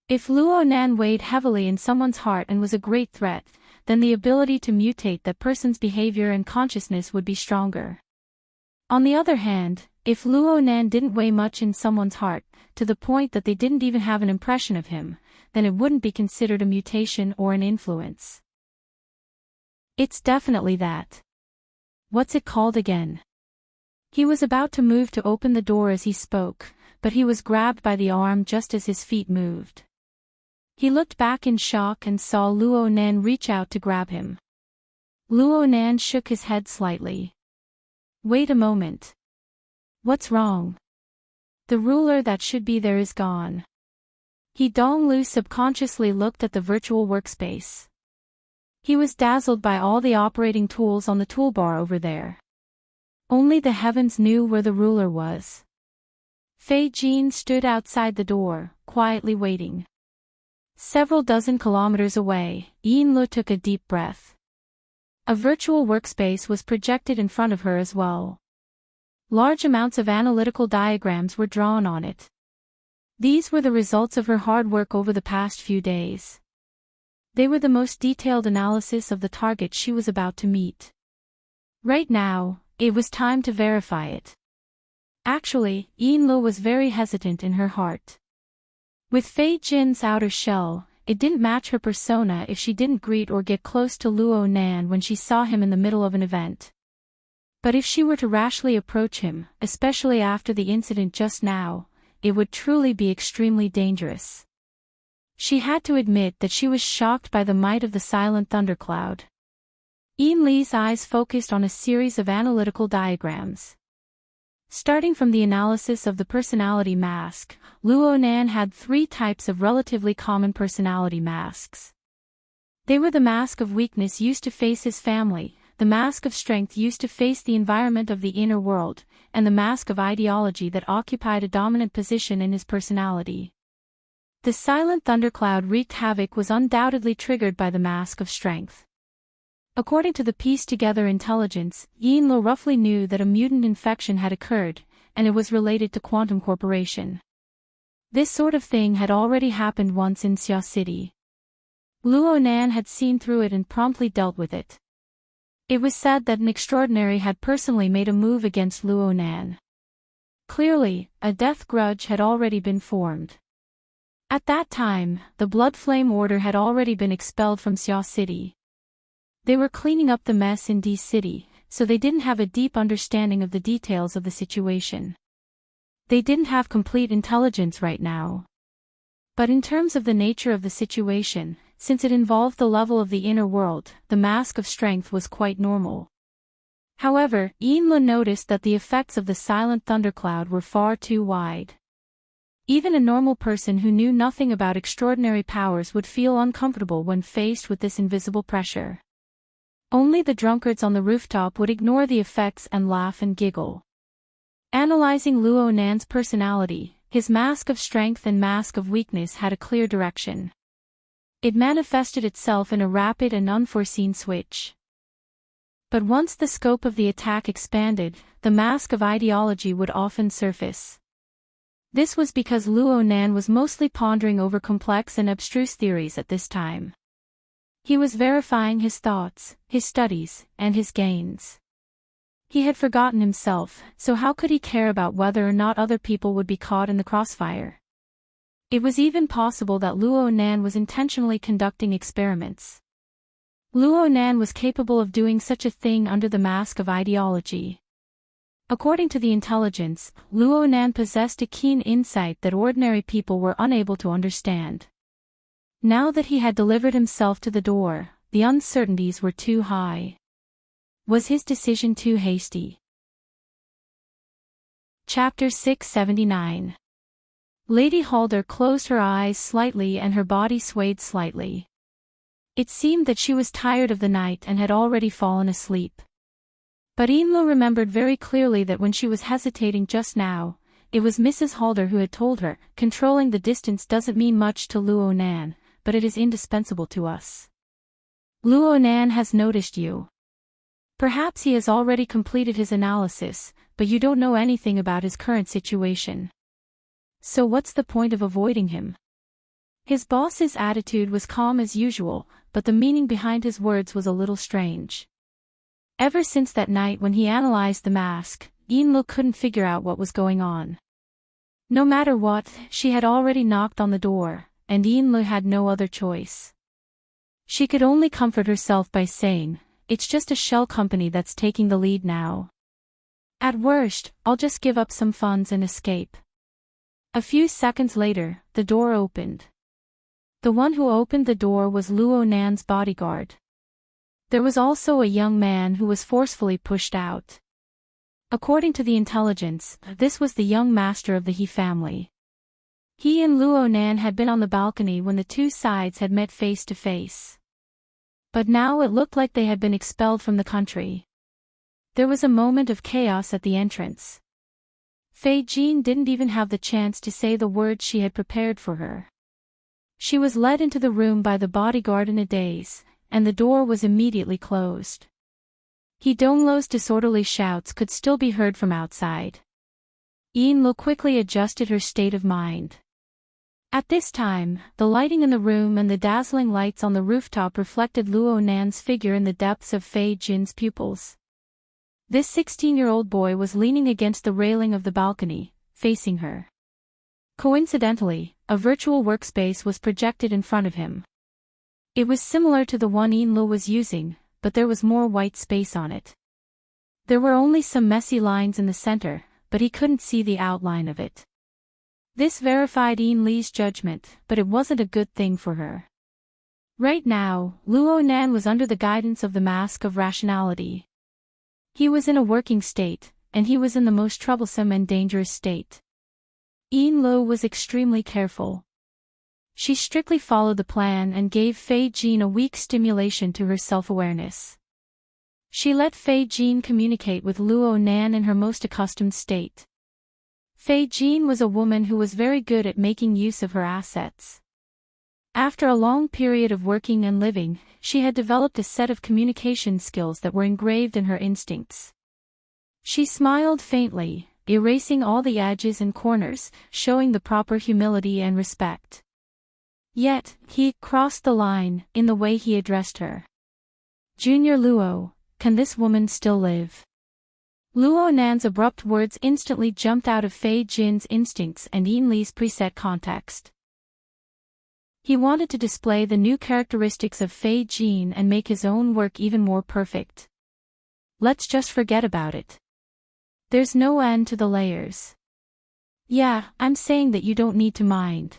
If Luo Nan weighed heavily in someone's heart and was a great threat, then the ability to mutate that person's behavior and consciousness would be stronger. On the other hand, if Luo Nan didn't weigh much in someone's heart, to the point that they didn't even have an impression of him, then it wouldn't be considered a mutation or an influence. It's definitely that. What's it called again? He was about to move to open the door as he spoke, but he was grabbed by the arm just as his feet moved. He looked back in shock and saw Luo Nan reach out to grab him. Luo Nan shook his head slightly. Wait a moment. What's wrong? The ruler that should be there is gone. He Donglu subconsciously looked at the virtual workspace. He was dazzled by all the operating tools on the toolbar over there. Only the heavens knew where the ruler was. Fei Jin stood outside the door, quietly waiting. Several dozen kilometers away, Yin Lu took a deep breath. A virtual workspace was projected in front of her as well. Large amounts of analytical diagrams were drawn on it. These were the results of her hard work over the past few days. They were the most detailed analysis of the target she was about to meet. Right now, it was time to verify it. Actually, Yin Lu was very hesitant in her heart. With Fei Jin's outer shell, it didn't match her persona if she didn't greet or get close to Luo Nan when she saw him in the middle of an event. But if she were to rashly approach him, especially after the incident just now, it would truly be extremely dangerous. She had to admit that she was shocked by the might of the silent thundercloud. Yin Li's eyes focused on a series of analytical diagrams. Starting from the analysis of the personality mask, Luo Nan had 3 types of relatively common personality masks. They were the mask of weakness used to face his family, the mask of strength used to face the environment of the inner world, and the mask of ideology that occupied a dominant position in his personality. The silent thundercloud wreaked havoc was undoubtedly triggered by the mask of strength. According to the pieced-together intelligence, Yin Lu roughly knew that a mutant infection had occurred, and it was related to Quantum Corporation. This sort of thing had already happened once in Xia City. Luo Nan had seen through it and promptly dealt with it. It was said that an extraordinary had personally made a move against Luo Nan. Clearly, a death grudge had already been formed. At that time, the Blood Flame Order had already been expelled from Xia City. They were cleaning up the mess in D City, so they didn't have a deep understanding of the details of the situation. They didn't have complete intelligence right now. But in terms of the nature of the situation, since it involved the level of the inner world, the mask of strength was quite normal. However, Yin Lu noticed that the effects of the silent thundercloud were far too wide. Even a normal person who knew nothing about extraordinary powers would feel uncomfortable when faced with this invisible pressure. Only the drunkards on the rooftop would ignore the effects and laugh and giggle. Analyzing Luo Nan's personality, his mask of strength and mask of weakness had a clear direction. It manifested itself in a rapid and unforeseen switch. But once the scope of the attack expanded, the mask of ideology would often surface. This was because Luo Nan was mostly pondering over complex and abstruse theories at this time. He was verifying his thoughts, his studies, and his gains. He had forgotten himself, so how could he care about whether or not other people would be caught in the crossfire? It was even possible that Luo Nan was intentionally conducting experiments. Luo Nan was capable of doing such a thing under the mask of ideology. According to the intelligence, Luo Nan possessed a keen insight that ordinary people were unable to understand. Now that he had delivered himself to the door, the uncertainties were too high. Was his decision too hasty? Chapter 679. Lady Halder closed her eyes slightly and her body swayed slightly. It seemed that she was tired of the night and had already fallen asleep. But Yinlu remembered very clearly that when she was hesitating just now, it was Mrs. Halder who had told her, "Controlling the distance doesn't mean much to Luo Nan, but it is indispensable to us. Luo Nan has noticed you. Perhaps he has already completed his analysis, but you don't know anything about his current situation. So what's the point of avoiding him?" His boss's attitude was calm as usual, but the meaning behind his words was a little strange. Ever since that night when he analyzed the mask, Yinlu couldn't figure out what was going on. No matter what, she had already knocked on the door, and Yinlu had no other choice. She could only comfort herself by saying, "It's just a shell company that's taking the lead now. At worst, I'll just give up some funds and escape." A few seconds later, the door opened. The one who opened the door was Luo Nan's bodyguard. There was also a young man who was forcefully pushed out. According to the intelligence, this was the young master of the He family. He and Luo Nan had been on the balcony when the two sides had met face to face. But now it looked like they had been expelled from the country. There was a moment of chaos at the entrance. Fei Jin didn't even have the chance to say the words she had prepared for her. She was led into the room by the bodyguard in a daze, and the door was immediately closed. He Donglo's disorderly shouts could still be heard from outside. Yinlu quickly adjusted her state of mind. At this time, the lighting in the room and the dazzling lights on the rooftop reflected Luo Nan's figure in the depths of Fei Jin's pupils. This 16-year-old boy was leaning against the railing of the balcony, facing her. Coincidentally, a virtual workspace was projected in front of him. It was similar to the one Yinlu was using, but there was more white space on it. There were only some messy lines in the center, but he couldn't see the outline of it. This verified Yinlu's judgment, but it wasn't a good thing for her. Right now, Luo Nan was under the guidance of the mask of rationality. He was in a working state, and he was in the most troublesome and dangerous state. Yinlu was extremely careful. She strictly followed the plan and gave Fei Jin a weak stimulation to her self-awareness. She let Fei Jin communicate with Luo Nan in her most accustomed state. Fei Jin was a woman who was very good at making use of her assets. After a long period of working and living, she had developed a set of communication skills that were engraved in her instincts. She smiled faintly, erasing all the edges and corners, showing the proper humility and respect. Yet, he crossed the line in the way he addressed her. "Junior Luo, can this woman still live?" Luo Nan's abrupt words instantly jumped out of Fei Jin's instincts and Yinlu's preset context. He wanted to display the new characteristics of Fei Jin and make his own work even more perfect. "Let's just forget about it. There's no end to the layers." "Yeah, I'm saying that you don't need to mind."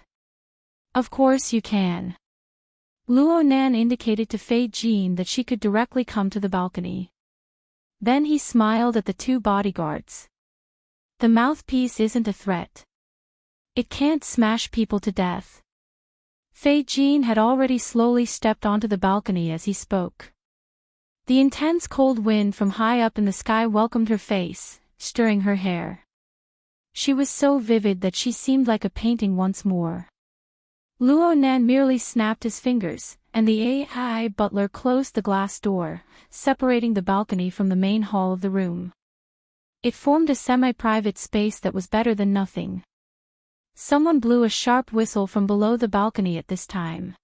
"Of course you can." Luo Nan indicated to Fei Jin that she could directly come to the balcony. Then he smiled at the two bodyguards. "The mouthpiece isn't a threat. It can't smash people to death." Fei Jin had already slowly stepped onto the balcony as he spoke. The intense cold wind from high up in the sky welcomed her face, stirring her hair. She was so vivid that she seemed like a painting once more. Luo Nan merely snapped his fingers, and the AI butler closed the glass door, separating the balcony from the main hall of the room. It formed a semi-private space that was better than nothing. Someone blew a sharp whistle from below the balcony at this time.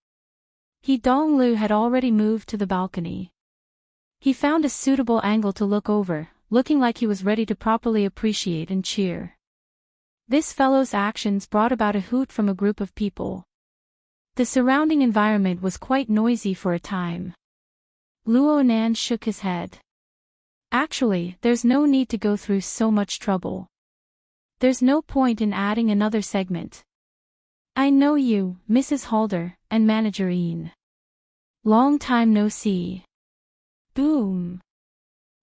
He Donglu had already moved to the balcony. He found a suitable angle to look over, looking like he was ready to properly appreciate and cheer. This fellow's actions brought about a hoot from a group of people. The surrounding environment was quite noisy for a time. Luo Nan shook his head. Actually, there's no need to go through so much trouble. There's no point in adding another segment. I know you, Mrs. Halder, and Manager Ian. Long time no see. Boom.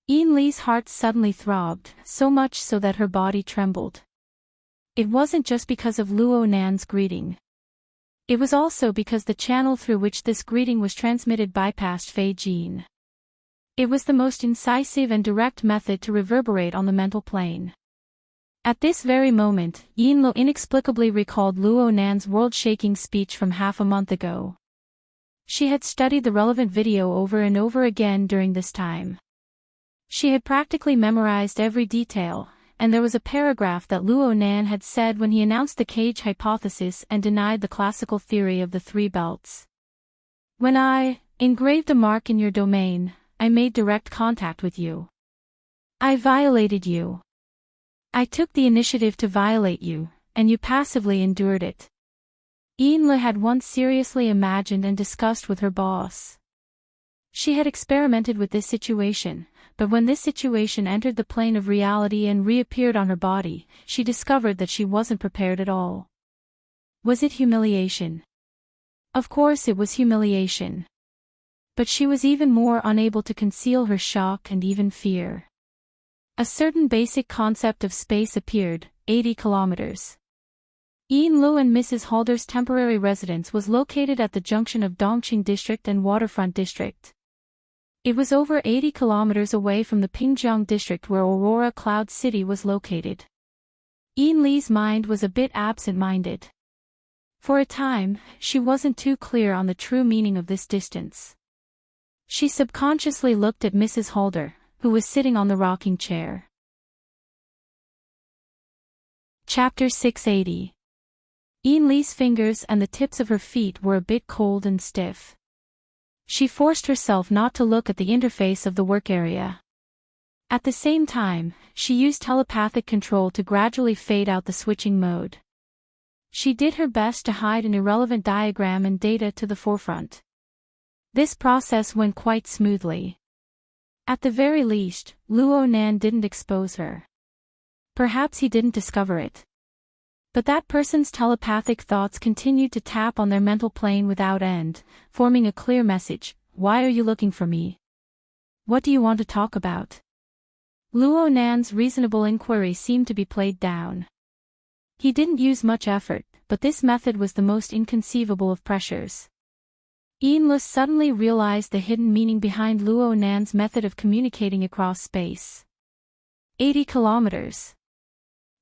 Ian Lee's heart suddenly throbbed, so much so that her body trembled. It wasn't just because of Luo Nan's greeting. It was also because the channel through which this greeting was transmitted bypassed Fei Jin. It was the most incisive and direct method to reverberate on the mental plane. At this very moment, Yin Lo inexplicably recalled Luo Nan's world-shaking speech from half a month ago. She had studied the relevant video over and over again during this time. She had practically memorized every detail, and there was a paragraph that Luo Nan had said when he announced the cage hypothesis and denied the classical theory of the three belts. When I engraved a mark in your domain, I made direct contact with you. I violated you. I took the initiative to violate you, and you passively endured it. Yin-le had once seriously imagined and discussed with her boss. She had experimented with this situation, but when this situation entered the plane of reality and reappeared on her body, she discovered that she wasn't prepared at all. Was it humiliation? Of course it was humiliation. But she was even more unable to conceal her shock and even fear. A certain basic concept of space appeared, 80 kilometers. Yin Lu and Mrs. Halder's temporary residence was located at the junction of Dongqing District and Waterfront District. It was over 80 kilometers away from the Pingjiang District where Aurora Cloud City was located. Yin Li's mind was a bit absent-minded. For a time, she wasn't too clear on the true meaning of this distance. She subconsciously looked at Mrs. Halder, who was sitting on the rocking chair. Chapter 680. Yin Li's fingers and the tips of her feet were a bit cold and stiff. She forced herself not to look at the interface of the work area. At the same time, she used telepathic control to gradually fade out the switching mode. She did her best to hide an irrelevant diagram and data to the forefront. This process went quite smoothly. At the very least, Luo Nan didn't expose her. Perhaps he didn't discover it. But that person's telepathic thoughts continued to tap on their mental plane without end, forming a clear message: why are you looking for me? What do you want to talk about? Luo Nan's reasonable inquiry seemed to be played down. He didn't use much effort, but this method was the most inconceivable of pressures. Yin-le suddenly realized the hidden meaning behind Luo Nan's method of communicating across space. 80 kilometers.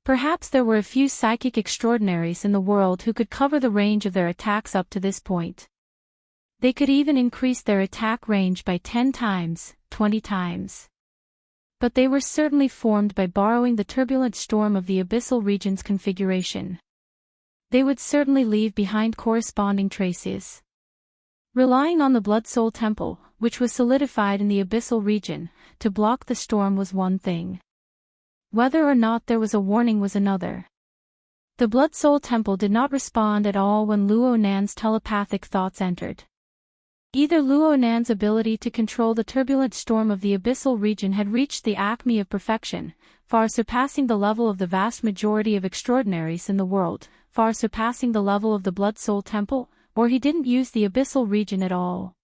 Perhaps there were a few psychic extraordinaries in the world who could cover the range of their attacks up to this point. They could even increase their attack range by 10 times, 20 times. But they were certainly formed by borrowing the turbulent storm of the abyssal region's configuration. They would certainly leave behind corresponding traces. Relying on the Blood Soul Temple, which was solidified in the abyssal region, to block the storm was one thing. Whether or not there was a warning was another. The Blood Soul Temple did not respond at all when Luo Nan's telepathic thoughts entered. Either Luo Nan's ability to control the turbulent storm of the abyssal region had reached the acme of perfection, far surpassing the level of the vast majority of extraordinaries in the world, far surpassing the level of the Blood Soul Temple, or he didn't use the abyssal region at all.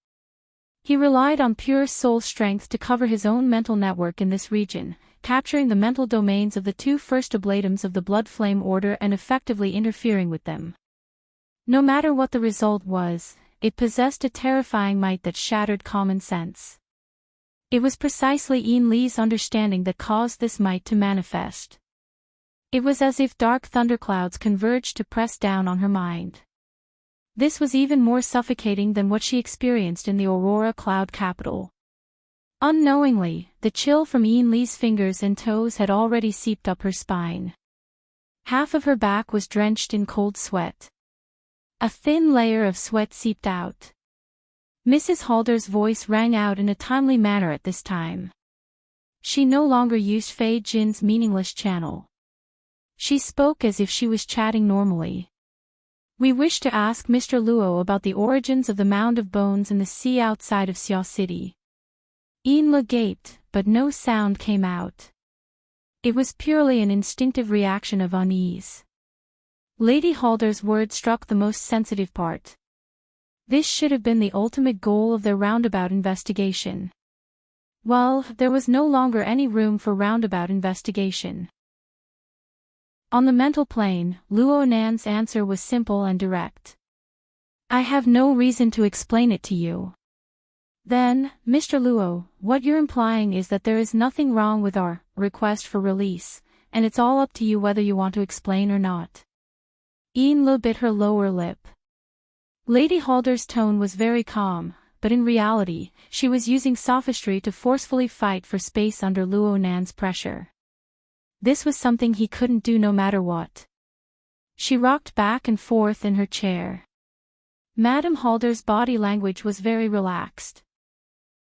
He relied on pure soul strength to cover his own mental network in this region, capturing the mental domains of the two first oblatums of the Blood Flame Order and effectively interfering with them. No matter what the result was, it possessed a terrifying might that shattered common sense. It was precisely Yin Li's understanding that caused this might to manifest. It was as if dark thunderclouds converged to press down on her mind. This was even more suffocating than what she experienced in the Aurora Cloud capital. Unknowingly, the chill from Yin Li's fingers and toes had already seeped up her spine. Half of her back was drenched in cold sweat. A thin layer of sweat seeped out. Mrs. Halder's voice rang out in a timely manner at this time. She no longer used Fei Jin's meaningless channel. She spoke as if she was chatting normally. We wish to ask Mr. Luo about the origins of the mound of bones in the sea outside of Xiao City. Enla gaped, but no sound came out. It was purely an instinctive reaction of unease. Lady Halder's words struck the most sensitive part. This should have been the ultimate goal of their roundabout investigation. Well, there was no longer any room for roundabout investigation. On the mental plane, Luo Nan's answer was simple and direct. I have no reason to explain it to you. Then, Mr. Luo, what you're implying is that there is nothing wrong with our request for release, and it's all up to you whether you want to explain or not. Enla bit her lower lip. Lady Halder's tone was very calm, but in reality, she was using sophistry to forcefully fight for space under Luo Nan's pressure. This was something he couldn't do no matter what. She rocked back and forth in her chair. Madame Halder's body language was very relaxed.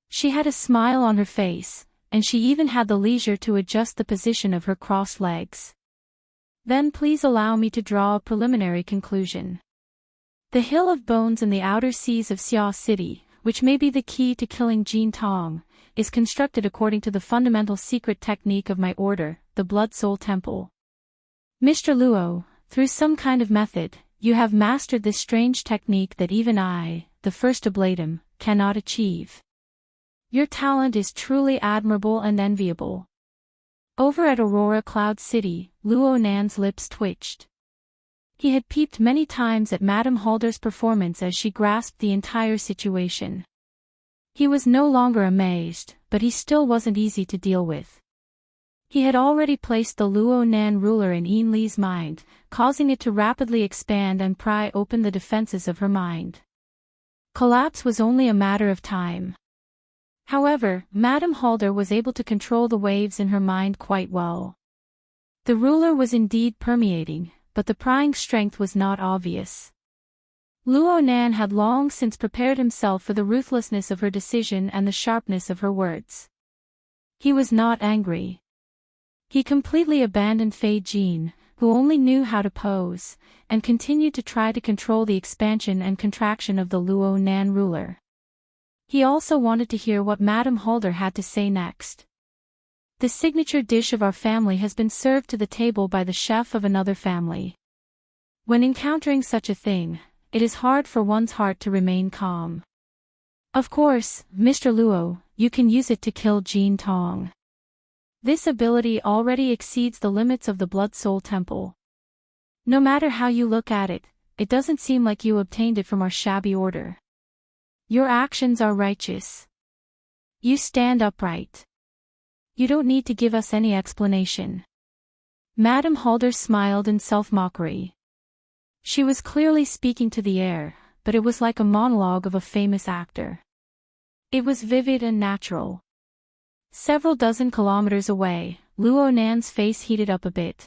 She had a smile on her face, and she even had the leisure to adjust the position of her crossed legs. Then please allow me to draw a preliminary conclusion. The Hill of Bones in the outer seas of Xia City, which may be the key to killing Jin Tong, is constructed according to the fundamental secret technique of my order, the Blood Soul Temple. Mr. Luo, through some kind of method, you have mastered this strange technique that even I, the first ablatum, cannot achieve. Your talent is truly admirable and enviable. Over at Aurora Cloud City, Luo Nan's lips twitched. He had peeped many times at Madame Halder's performance as she grasped the entire situation. He was no longer amazed, but he still wasn't easy to deal with. He had already placed the Luo Nan ruler in Enli's mind, causing it to rapidly expand and pry open the defenses of her mind. Collapse was only a matter of time. However, Madame Halder was able to control the waves in her mind quite well. The ruler was indeed permeating, but the prying strength was not obvious. Luo Nan had long since prepared himself for the ruthlessness of her decision and the sharpness of her words. He was not angry. He completely abandoned Fei Jin, who only knew how to pose, and continued to try to control the expansion and contraction of the Luo Nan ruler. He also wanted to hear what Madame Halder had to say next. The signature dish of our family has been served to the table by the chef of another family. When encountering such a thing, it is hard for one's heart to remain calm. Of course, Mr. Luo, you can use it to kill Jin Tong. This ability already exceeds the limits of the Blood Soul Temple. No matter how you look at it, it doesn't seem like you obtained it from our shabby order. Your actions are righteous. You stand upright. You don't need to give us any explanation. Madame Halder smiled in self-mockery. She was clearly speaking to the air, but it was like a monologue of a famous actor. It was vivid and natural. Several dozen kilometers away, Luo Nan's face heated up a bit.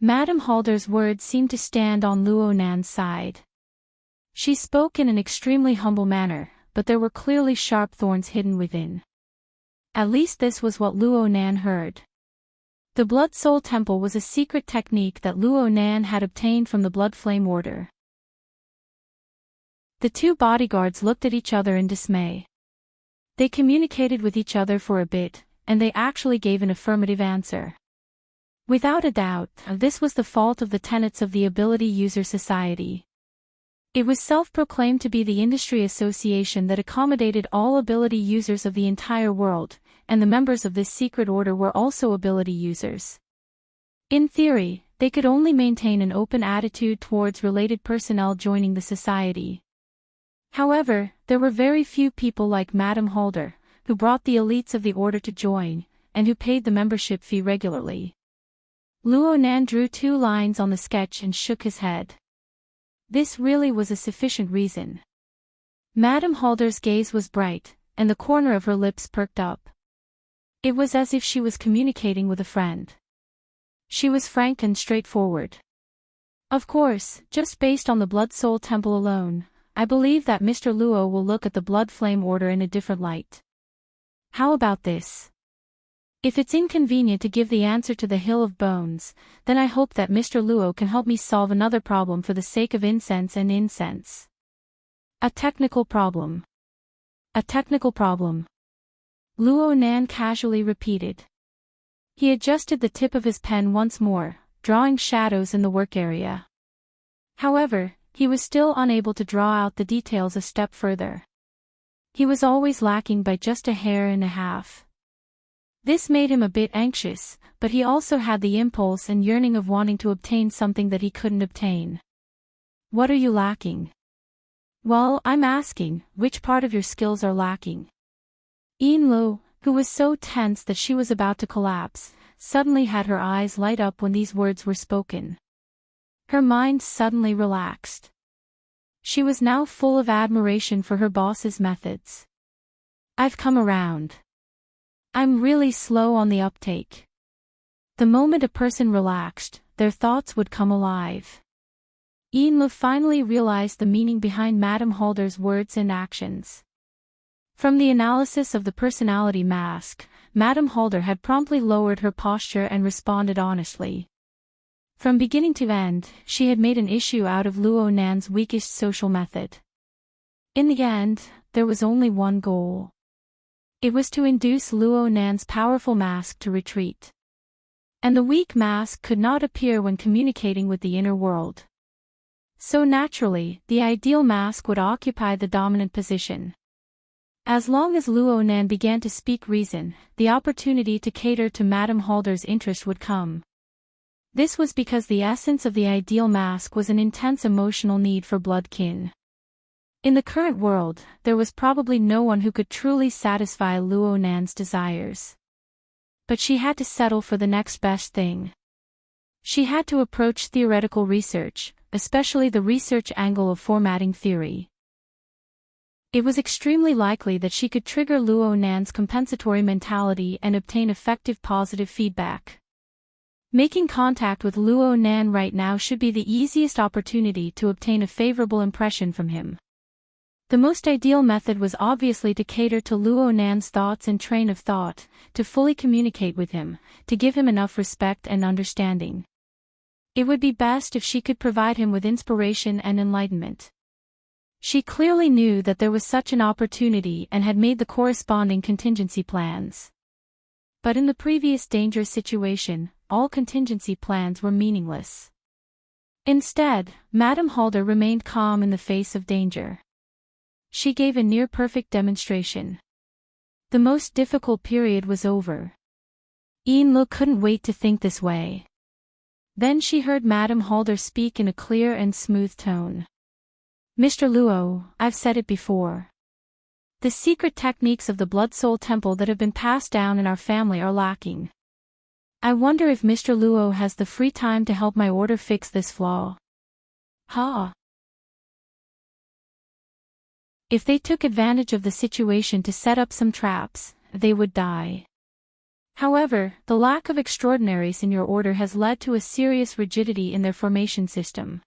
Madame Halder's words seemed to stand on Luo Nan's side. She spoke in an extremely humble manner, but there were clearly sharp thorns hidden within. At least this was what Luo Nan heard. The Blood Soul Temple was a secret technique that Luo Nan had obtained from the Blood Flame Order. The two bodyguards looked at each other in dismay. They communicated with each other for a bit, and they actually gave an affirmative answer. Without a doubt, this was the fault of the tenets of the Ability User Society. It was self-proclaimed to be the industry association that accommodated all ability users of the entire world, and the members of this secret order were also ability users. In theory, they could only maintain an open attitude towards related personnel joining the society. However, there were very few people like Madame Halder, who brought the elites of the order to join, and who paid the membership fee regularly. Luo Nan drew 2 lines on the sketch and shook his head. This really was a sufficient reason. Madame Halder's gaze was bright, and the corner of her lips perked up. It was as if she was communicating with a friend. She was frank and straightforward. Of course, just based on the Blood Soul Temple alone, I believe that Mr. Luo will look at the Blood Flame Order in a different light. How about this? If it's inconvenient to give the answer to the Hill of Bones, then I hope that Mr. Luo can help me solve another problem for the sake of incense and incense. A technical problem. A technical problem. Luo Nan casually repeated. He adjusted the tip of his pen once more, drawing shadows in the work area. However, he was still unable to draw out the details a step further. He was always lacking by just a hair and a half. This made him a bit anxious, but he also had the impulse and yearning of wanting to obtain something that he couldn't obtain. What are you lacking? Well, I'm asking, which part of your skills are lacking? Lo, who was so tense that she was about to collapse, suddenly had her eyes light up when these words were spoken. Her mind suddenly relaxed. She was now full of admiration for her boss's methods. I've come around. I'm really slow on the uptake. The moment a person relaxed, their thoughts would come alive. Lo finally realized the meaning behind Madame Halder's words and actions. From the analysis of the personality mask, Madame Halder had promptly lowered her posture and responded honestly. From beginning to end, she had made an issue out of Luo Nan's weakest social method. In the end, there was only one goal. It was to induce Luo Nan's powerful mask to retreat. And the weak mask could not appear when communicating with the inner world. So naturally, the ideal mask would occupy the dominant position. As long as Luo Nan began to speak reason, the opportunity to cater to Madame Halder's interest would come. This was because the essence of the ideal mask was an intense emotional need for blood kin. In the current world, there was probably no one who could truly satisfy Luo Nan's desires. But she had to settle for the next best thing. She had to approach theoretical research, especially the research angle of formatting theory. It was extremely likely that she could trigger Luo Nan's compensatory mentality and obtain effective positive feedback. Making contact with Luo Nan right now should be the easiest opportunity to obtain a favorable impression from him. The most ideal method was obviously to cater to Luo Nan's thoughts and train of thought, to fully communicate with him, to give him enough respect and understanding. It would be best if she could provide him with inspiration and enlightenment. She clearly knew that there was such an opportunity and had made the corresponding contingency plans. But in the previous dangerous situation, all contingency plans were meaningless. Instead, Madame Halder remained calm in the face of danger. She gave a near-perfect demonstration. The most difficult period was over. Lo couldn't wait to think this way. Then she heard Madame Halder speak in a clear and smooth tone. Mr. Luo, I've said it before. The secret techniques of the Blood Soul Temple that have been passed down in our family are lacking. I wonder if Mr. Luo has the free time to help my order fix this flaw. Ha! If they took advantage of the situation to set up some traps, they would die. However, the lack of extraordinaries in your order has led to a serious rigidity in their formation system.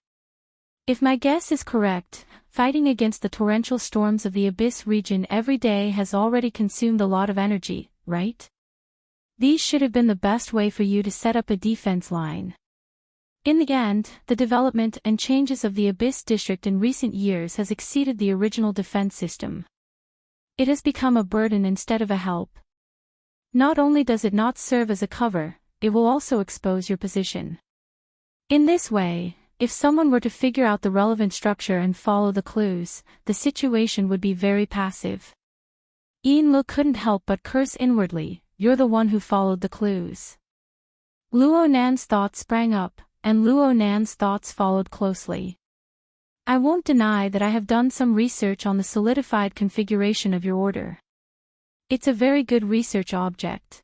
If my guess is correct, fighting against the torrential storms of the Abyss region every day has already consumed a lot of energy, right? These should have been the best way for you to set up a defense line. In the end, the development and changes of the Abyss district in recent years has exceeded the original defense system. It has become a burden instead of a help. Not only does it not serve as a cover, it will also expose your position. In this way, if someone were to figure out the relevant structure and follow the clues, the situation would be very passive. Lo couldn't help but curse inwardly, you're the one who followed the clues. Luo Nan's thoughts sprang up, and Luo Nan's thoughts followed closely. I won't deny that I have done some research on the solidified configuration of your order. It's a very good research object.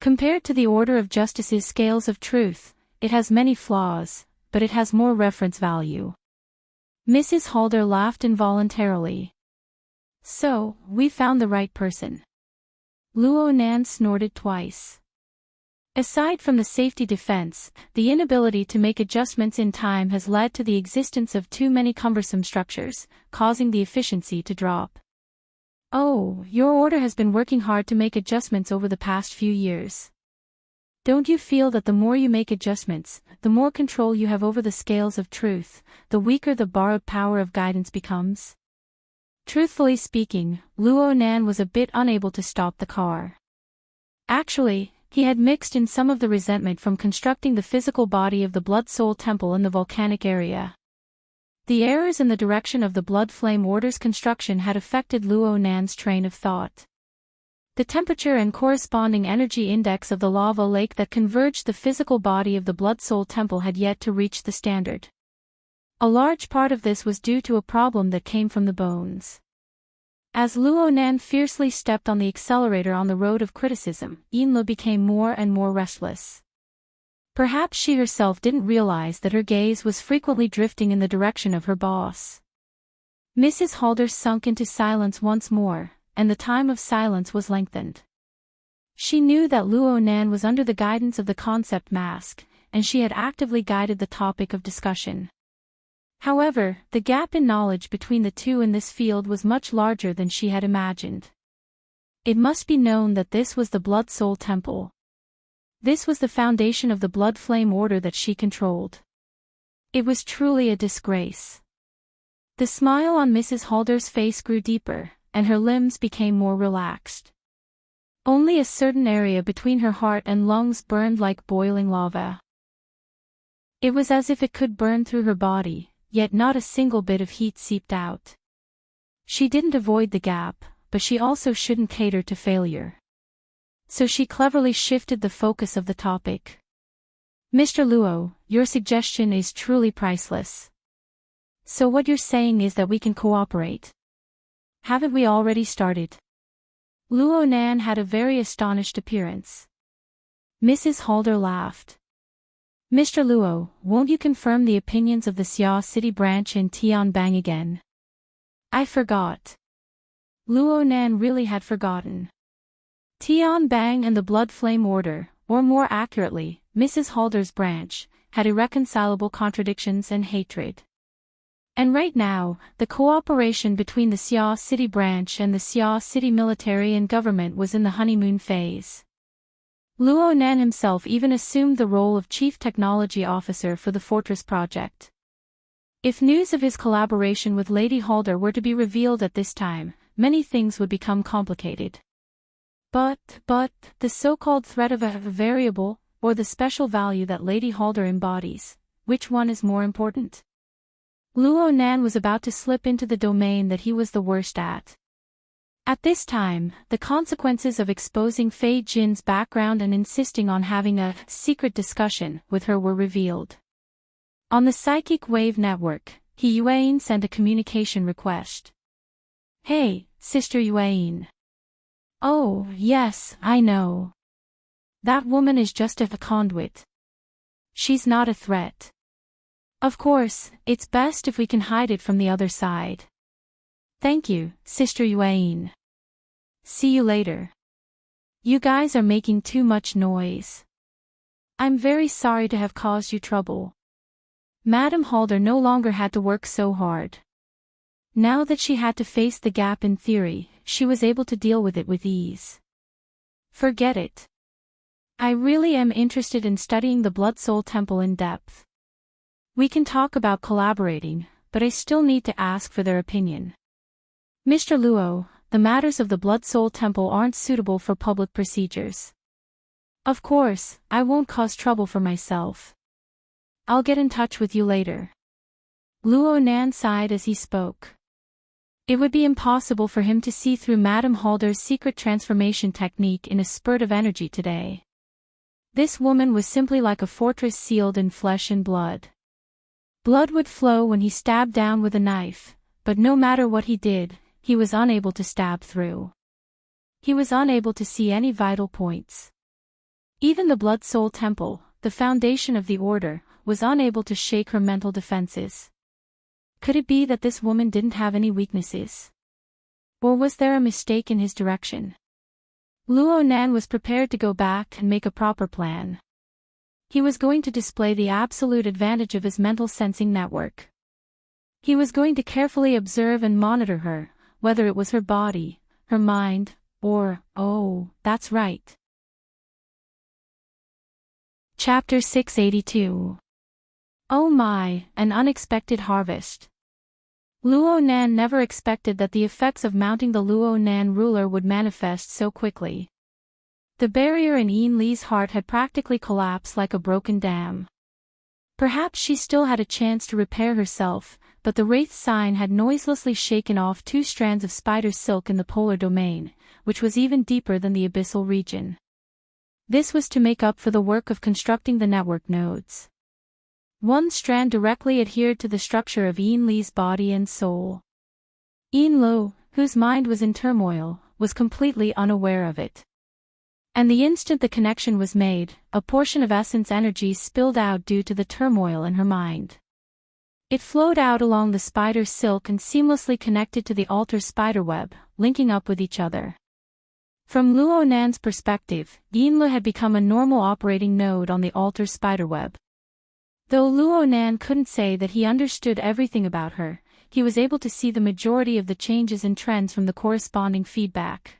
Compared to the Order of Justice's Scales of Truth, it has many flaws, but it has more reference value. Mrs. Halder laughed involuntarily. So, we found the right person. Luo Nan snorted twice. Aside from the safety defense, the inability to make adjustments in time has led to the existence of too many cumbersome structures, causing the efficiency to drop. Oh, your order has been working hard to make adjustments over the past few years. Don't you feel that the more you make adjustments, the more control you have over the scales of truth, the weaker the borrowed power of guidance becomes? Truthfully speaking, Luo Nan was a bit unable to stop the car. Actually, he had mixed in some of the resentment from constructing the physical body of the Blood Soul Temple in the volcanic area. The errors in the direction of the Blood Flame Order's construction had affected Luo Nan's train of thought. The temperature and corresponding energy index of the lava lake that converged the physical body of the Blood Soul Temple had yet to reach the standard. A large part of this was due to a problem that came from the bones. As Luo Nan fiercely stepped on the accelerator on the road of criticism, Yinlu became more and more restless. Perhaps she herself didn't realize that her gaze was frequently drifting in the direction of her boss. Mrs. Halder sunk into silence once more, and the time of silence was lengthened. She knew that Luo Nan was under the guidance of the concept mask, and she had actively guided the topic of discussion. However, the gap in knowledge between the two in this field was much larger than she had imagined. It must be known that this was the Blood Soul Temple. This was the foundation of the Blood Flame Order that she controlled. It was truly a disgrace. The smile on Mrs. Halder's face grew deeper, and her limbs became more relaxed. Only a certain area between her heart and lungs burned like boiling lava. It was as if it could burn through her body, yet not a single bit of heat seeped out. She didn't avoid the gap, but she also shouldn't cater to failure. So she cleverly shifted the focus of the topic. Mr. Luo, your suggestion is truly priceless. So what you're saying is that we can cooperate. Haven't we already started? Luo Nan had a very astonished appearance. Mrs. Halder laughed. Mr. Luo, won't you confirm the opinions of the Xia City branch in Tianbang again? I forgot. Luo Nan really had forgotten. Tianbang and the Blood Flame Order, or more accurately, Mrs. Halder's branch, had irreconcilable contradictions and hatred. And right now, the cooperation between the Xia City branch and the Xia City military and government was in the honeymoon phase. Luo Nan himself even assumed the role of Chief Technology Officer for the Fortress project. If news of his collaboration with Lady Halder were to be revealed at this time, many things would become complicated. But, the so-called threat of a variable, or the special value that Lady Halder embodies, which one is more important? Luo Nan was about to slip into the domain that he was the worst at. At this time, the consequences of exposing Fei Jin's background and insisting on having a secret discussion with her were revealed. On the Psychic Wave Network, He Yuan sent a communication request. Hey, Sister Yuan. Oh, yes, I know. That woman is just a conduit. She's not a threat. Of course, it's best if we can hide it from the other side. Thank you, Sister Yuan. See you later. You guys are making too much noise. I'm very sorry to have caused you trouble. Madame Halder no longer had to work so hard. Now that she had to face the gap in theory, she was able to deal with it with ease. Forget it. I really am interested in studying the Blood Soul Temple in depth. We can talk about collaborating, but I still need to ask for their opinion. Mr. Luo, the matters of the Blood Soul Temple aren't suitable for public procedures. Of course, I won't cause trouble for myself. I'll get in touch with you later. Luo Nan sighed as he spoke. It would be impossible for him to see through Madame Halder's secret transformation technique in a spurt of energy today. This woman was simply like a fortress sealed in flesh and blood. Blood would flow when he stabbed down with a knife, but no matter what he did, he was unable to stab through. He was unable to see any vital points. Even the Blood Soul Temple, the foundation of the order, was unable to shake her mental defenses. Could it be that this woman didn't have any weaknesses? Or was there a mistake in his direction? Luo Nan was prepared to go back and make a proper plan. He was going to display the absolute advantage of his mental sensing network. He was going to carefully observe and monitor her, whether it was her body, her mind, or, oh, that's right. Chapter 682. Oh my, an unexpected harvest. Luo Nan never expected that the effects of mounting the Luo Nan ruler would manifest so quickly. The barrier in Yin Li's heart had practically collapsed like a broken dam. Perhaps she still had a chance to repair herself, but the Wraith sign had noiselessly shaken off 2 strands of spider silk in the polar domain, which was even deeper than the abyssal region. This was to make up for the work of constructing the network nodes. 1 strand directly adhered to the structure of Yin Li's body and soul. Yin Lo, whose mind was in turmoil, was completely unaware of it. And the instant the connection was made, a portion of essence energy spilled out due to the turmoil in her mind. It flowed out along the spider silk and seamlessly connected to the altar spiderweb, linking up with each other. From Luo Nan's perspective, Yin Lo had become a normal operating node on the altar spiderweb. Though Luo Nan couldn't say that he understood everything about her, he was able to see the majority of the changes and trends from the corresponding feedback.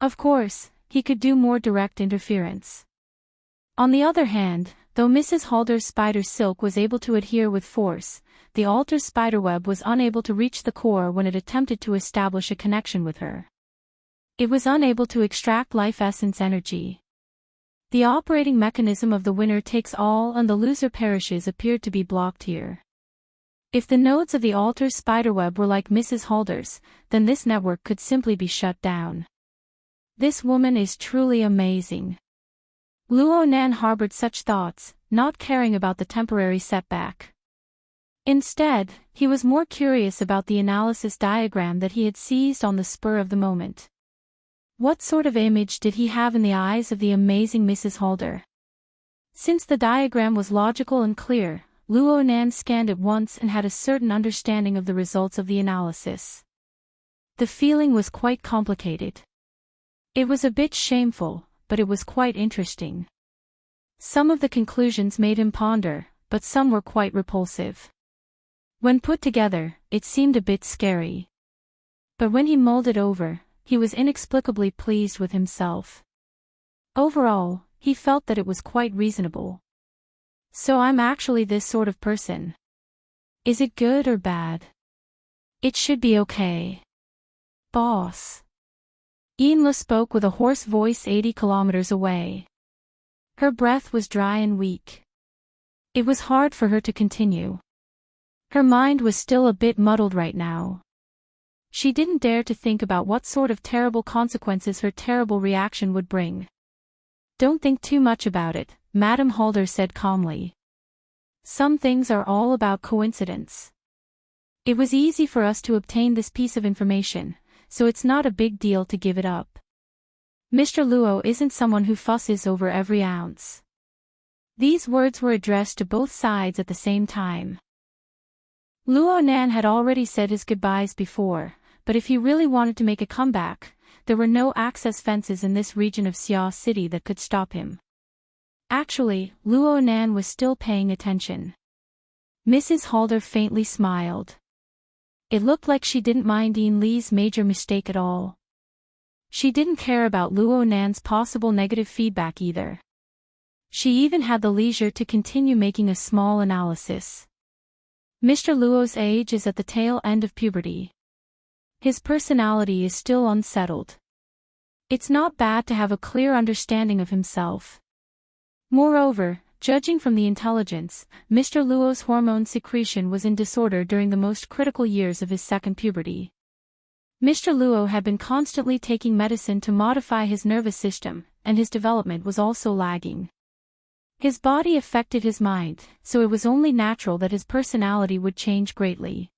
Of course, he could do more direct interference. On the other hand, though Mrs. Halder's spider silk was able to adhere with force, the altar spiderweb was unable to reach the core when it attempted to establish a connection with her. It was unable to extract life essence energy. The operating mechanism of the winner takes all and the loser perishes appeared to be blocked here. If the nodes of the altar spiderweb were like Mrs. Halder's, then this network could simply be shut down. This woman is truly amazing. Luo Nan harbored such thoughts, not caring about the temporary setback. Instead, he was more curious about the analysis diagram that he had seized on the spur of the moment. What sort of image did he have in the eyes of the amazing Mrs. Halder? Since the diagram was logical and clear, Luo Nan scanned it once and had a certain understanding of the results of the analysis. The feeling was quite complicated. It was a bit shameful, but it was quite interesting. Some of the conclusions made him ponder, but some were quite repulsive. When put together, it seemed a bit scary. But when he mulled it over, he was inexplicably pleased with himself. Overall, he felt that it was quite reasonable. So I'm actually this sort of person. Is it good or bad? It should be okay. Boss. Yin Lo spoke with a hoarse voice 80 kilometers away. Her breath was dry and weak. It was hard for her to continue. Her mind was still a bit muddled right now. She didn't dare to think about what sort of terrible consequences her terrible reaction would bring. Don't think too much about it, Madame Halder said calmly. Some things are all about coincidence. It was easy for us to obtain this piece of information, so it's not a big deal to give it up. Mr. Luo isn't someone who fusses over every ounce. These words were addressed to both sides at the same time. Luo Nan had already said his goodbyes before, but if he really wanted to make a comeback, there were no access fences in this region of Xia City that could stop him. Actually, Luo Nan was still paying attention. Mrs. Halder faintly smiled. It looked like she didn't mind Yin Li's major mistake at all. She didn't care about Luo Nan's possible negative feedback either. She even had the leisure to continue making a small analysis. Mr. Luo's age is at the tail end of puberty. His personality is still unsettled. It's not bad to have a clear understanding of himself. Moreover, judging from the intelligence, Mr. Luo's hormone secretion was in disorder during the most critical years of his second puberty. Mr. Luo had been constantly taking medicine to modify his nervous system, and his development was also lagging. His body affected his mind, so it was only natural that his personality would change greatly.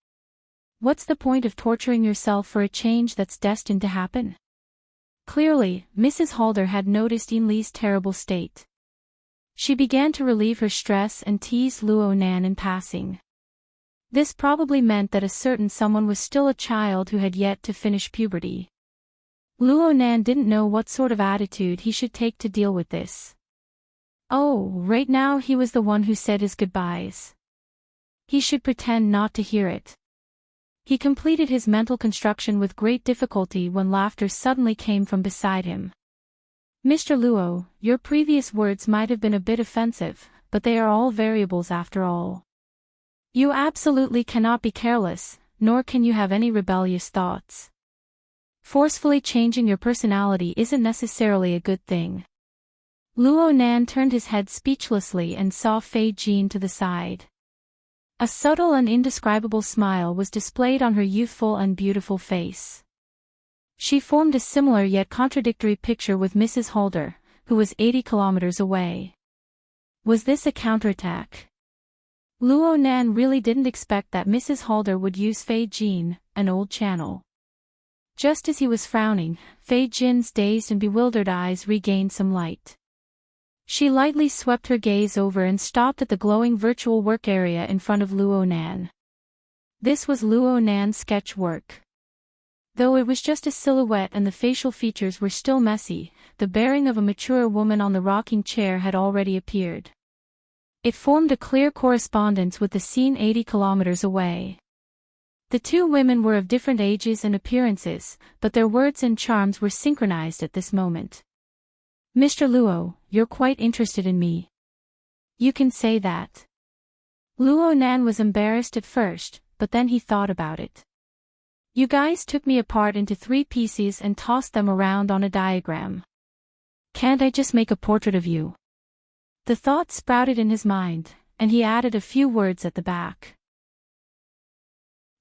What's the point of torturing yourself for a change that's destined to happen? Clearly, Mrs. Halder had noticed Yin Li's terrible state. She began to relieve her stress and teased Luo Nan in passing. This probably meant that a certain someone was still a child who had yet to finish puberty. Luo Nan didn't know what sort of attitude he should take to deal with this. Oh, right now he was the one who said his goodbyes. He should pretend not to hear it. He completed his mental construction with great difficulty when laughter suddenly came from beside him. Mr. Luo, your previous words might have been a bit offensive, but they are all variables after all. You absolutely cannot be careless, nor can you have any rebellious thoughts. Forcefully changing your personality isn't necessarily a good thing. Luo Nan turned his head speechlessly and saw Fei Jin to the side. A subtle and indescribable smile was displayed on her youthful and beautiful face. She formed a similar yet contradictory picture with Mrs. Holder, who was 80 kilometers away. Was this a counterattack? Luo Nan really didn't expect that Mrs. Holder would use Fei Jin, an old channel. Just as he was frowning, Fei Jin's dazed and bewildered eyes regained some light. She lightly swept her gaze over and stopped at the glowing virtual work area in front of Luo Nan. This was Luo Nan's sketch work. Though it was just a silhouette and the facial features were still messy, the bearing of a mature woman on the rocking chair had already appeared. It formed a clear correspondence with the scene 80 kilometers away. The two women were of different ages and appearances, but their words and charms were synchronized at this moment. Mr. Luo, you're quite interested in me. You can say that. Luo Nan was embarrassed at first, but then he thought about it. You guys took me apart into 3 pieces and tossed them around on a diagram. Can't I just make a portrait of you? The thought sprouted in his mind, and he added a few words at the back.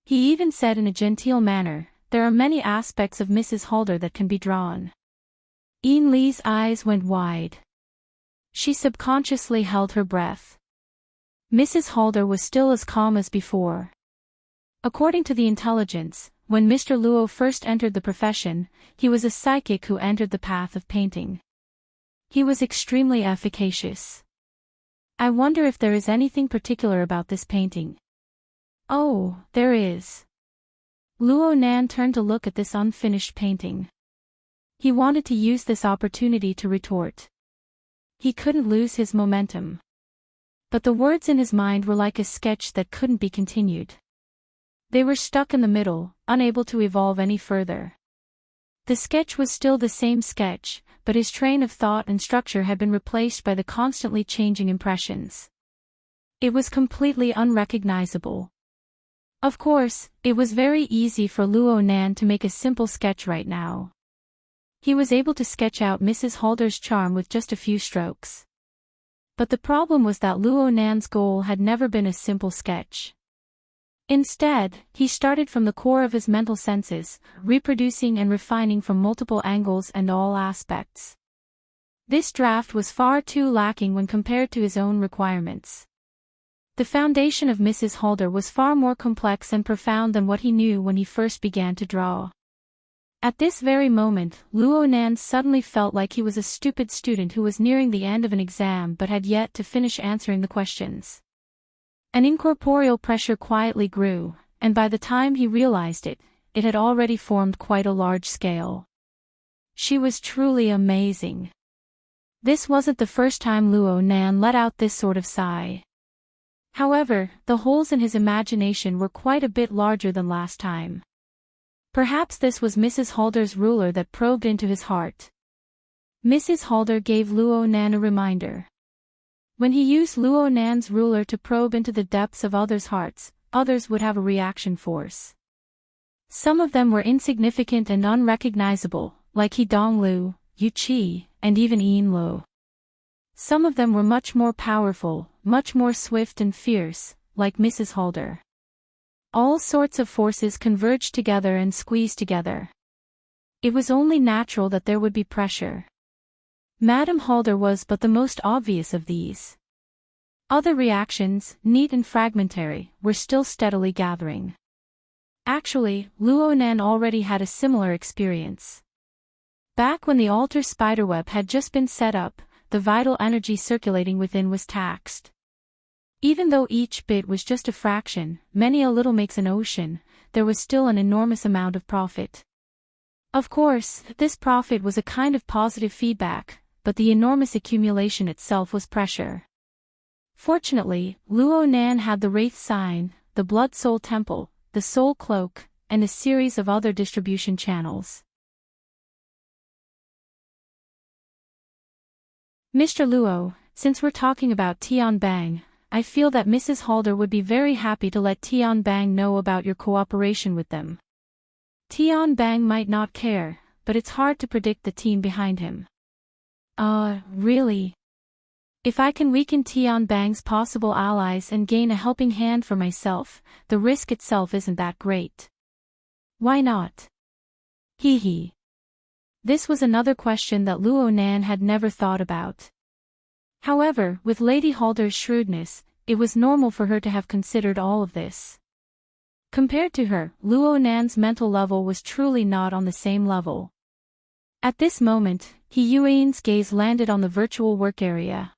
He even said in a genteel manner, there are many aspects of Mrs. Holder that can be drawn. Yin Li's eyes went wide. She subconsciously held her breath. Mrs. Holder was still as calm as before. According to the intelligence, when Mr. Luo first entered the profession, he was a psychic who entered the path of painting. He was extremely efficacious. I wonder if there is anything particular about this painting. Oh, there is. Luo Nan turned to look at this unfinished painting. He wanted to use this opportunity to retort. He couldn't lose his momentum. But the words in his mind were like a sketch that couldn't be continued. They were stuck in the middle, unable to evolve any further. The sketch was still the same sketch, but his train of thought and structure had been replaced by the constantly changing impressions. It was completely unrecognizable. Of course, it was very easy for Luo Nan to make a simple sketch right now. He was able to sketch out Mrs. Holder's charm with just a few strokes. But the problem was that Luo Nan's goal had never been a simple sketch. Instead, he started from the core of his mental senses, reproducing and refining from multiple angles and all aspects. This draft was far too lacking when compared to his own requirements. The foundation of Mrs. Holder was far more complex and profound than what he knew when he first began to draw. At this very moment, Luo Nan suddenly felt like he was a stupid student who was nearing the end of an exam but had yet to finish answering the questions. An incorporeal pressure quietly grew, and by the time he realized it, it had already formed quite a large scale. She was truly amazing. This wasn't the first time Luo Nan let out this sort of sigh. However, the holes in his imagination were quite a bit larger than last time. Perhaps this was Mrs. Holder's ruler that probed into his heart. Mrs. Holder gave Luo Nan a reminder. When he used Luo Nan's ruler to probe into the depths of others' hearts, others would have a reaction force. Some of them were insignificant and unrecognizable, like He Donglu, Yu Qi, and even Yin Lo. Some of them were much more powerful, much more swift and fierce, like Mrs. Holder. All sorts of forces converged together and squeezed together. It was only natural that there would be pressure. Madame Holder was but the most obvious of these. Other reactions, neat and fragmentary, were still steadily gathering. Actually, Luo Nan already had a similar experience. Back when the altar spiderweb had just been set up, the vital energy circulating within was taxed. Even though each bit was just a fraction, many a little makes an ocean, there was still an enormous amount of profit. Of course, this profit was a kind of positive feedback, but the enormous accumulation itself was pressure. Fortunately, Luo Nan had the Wraith Sign, the Blood Soul Temple, the Soul Cloak, and a series of other distribution channels. Mr. Luo, since we're talking about Tianbang, I feel that Mrs. Halder would be very happy to let Tian Bang know about your cooperation with them. Tian Bang might not care, but it's hard to predict the team behind him. Really? If I can weaken Tian Bang's possible allies and gain a helping hand for myself, the risk itself isn't that great. Why not? Hee hee. This was another question that Luo Nan had never thought about. However, with Lady Halder's shrewdness, it was normal for her to have considered all of this. Compared to her, Luo Nan's mental level was truly not on the same level. At this moment, He Yuan's gaze landed on the virtual work area.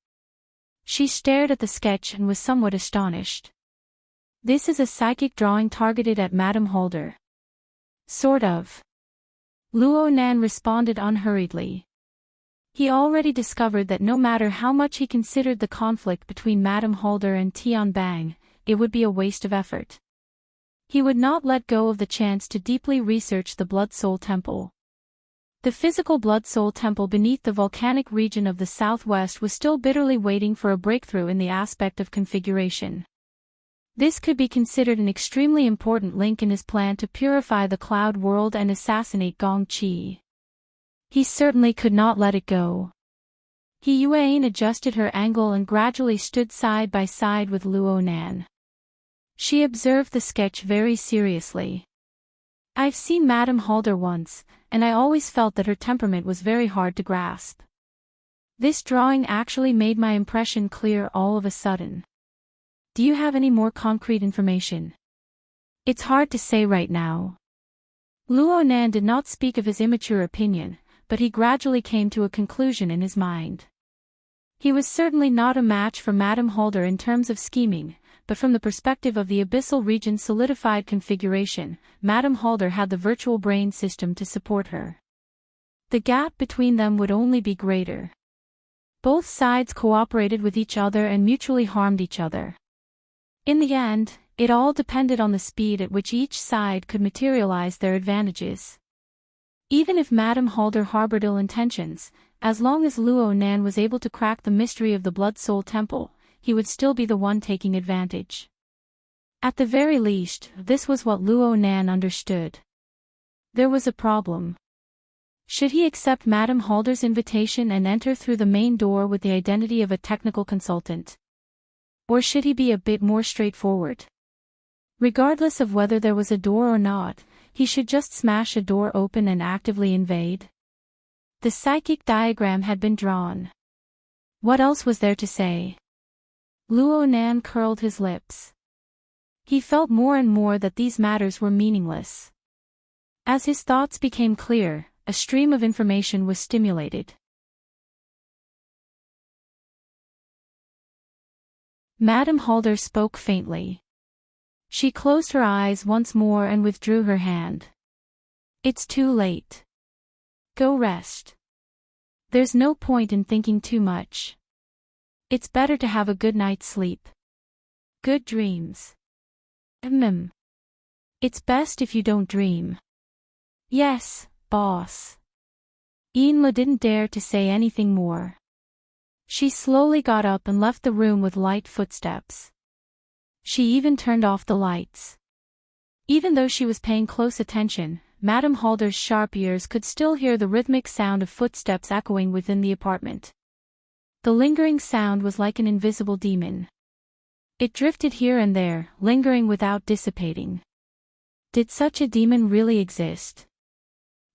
She stared at the sketch and was somewhat astonished. This is a psychic drawing targeted at Madame Halder. Sort of. Luo Nan responded unhurriedly. He already discovered that no matter how much he considered the conflict between Madame Halder and Tian Bang, it would be a waste of effort. He would not let go of the chance to deeply research the Blood Soul Temple. The physical Blood Soul Temple beneath the volcanic region of the southwest was still bitterly waiting for a breakthrough in the aspect of configuration. This could be considered an extremely important link in his plan to purify the Cloud World and assassinate Gong Qi. He certainly could not let it go. He Yuan adjusted her angle and gradually stood side by side with Luo Nan. She observed the sketch very seriously. I've seen Madame Halder once, and I always felt that her temperament was very hard to grasp. This drawing actually made my impression clear all of a sudden. Do you have any more concrete information? It's hard to say right now. Luo Nan did not speak of his immature opinion, but he gradually came to a conclusion in his mind. He was certainly not a match for Madame Halder in terms of scheming, but from the perspective of the abyssal region's solidified configuration, Madame Halder had the virtual brain system to support her. The gap between them would only be greater. Both sides cooperated with each other and mutually harmed each other. In the end, it all depended on the speed at which each side could materialize their advantages. Even if Madame Halder harbored ill intentions, as long as Luo Nan was able to crack the mystery of the Blood Soul Temple, he would still be the one taking advantage. At the very least, this was what Luo Nan understood. There was a problem. Should he accept Madame Halder's invitation and enter through the main door with the identity of a technical consultant? Or should he be a bit more straightforward? Regardless of whether there was a door or not, he should just smash a door open and actively invade. The psychic diagram had been drawn. What else was there to say? Luo Nan curled his lips. He felt more and more that these matters were meaningless. As his thoughts became clear, a stream of information was stimulated. Madame Halder spoke faintly. She closed her eyes once more and withdrew her hand. It's too late. Go rest. There's no point in thinking too much. It's better to have a good night's sleep. Good dreams. It's best if you don't dream. Yes, boss. Yinla didn't dare to say anything more. She slowly got up and left the room with light footsteps. She even turned off the lights. Even though she was paying close attention, Madame Halder's sharp ears could still hear the rhythmic sound of footsteps echoing within the apartment. The lingering sound was like an invisible demon. It drifted here and there, lingering without dissipating. Did such a demon really exist?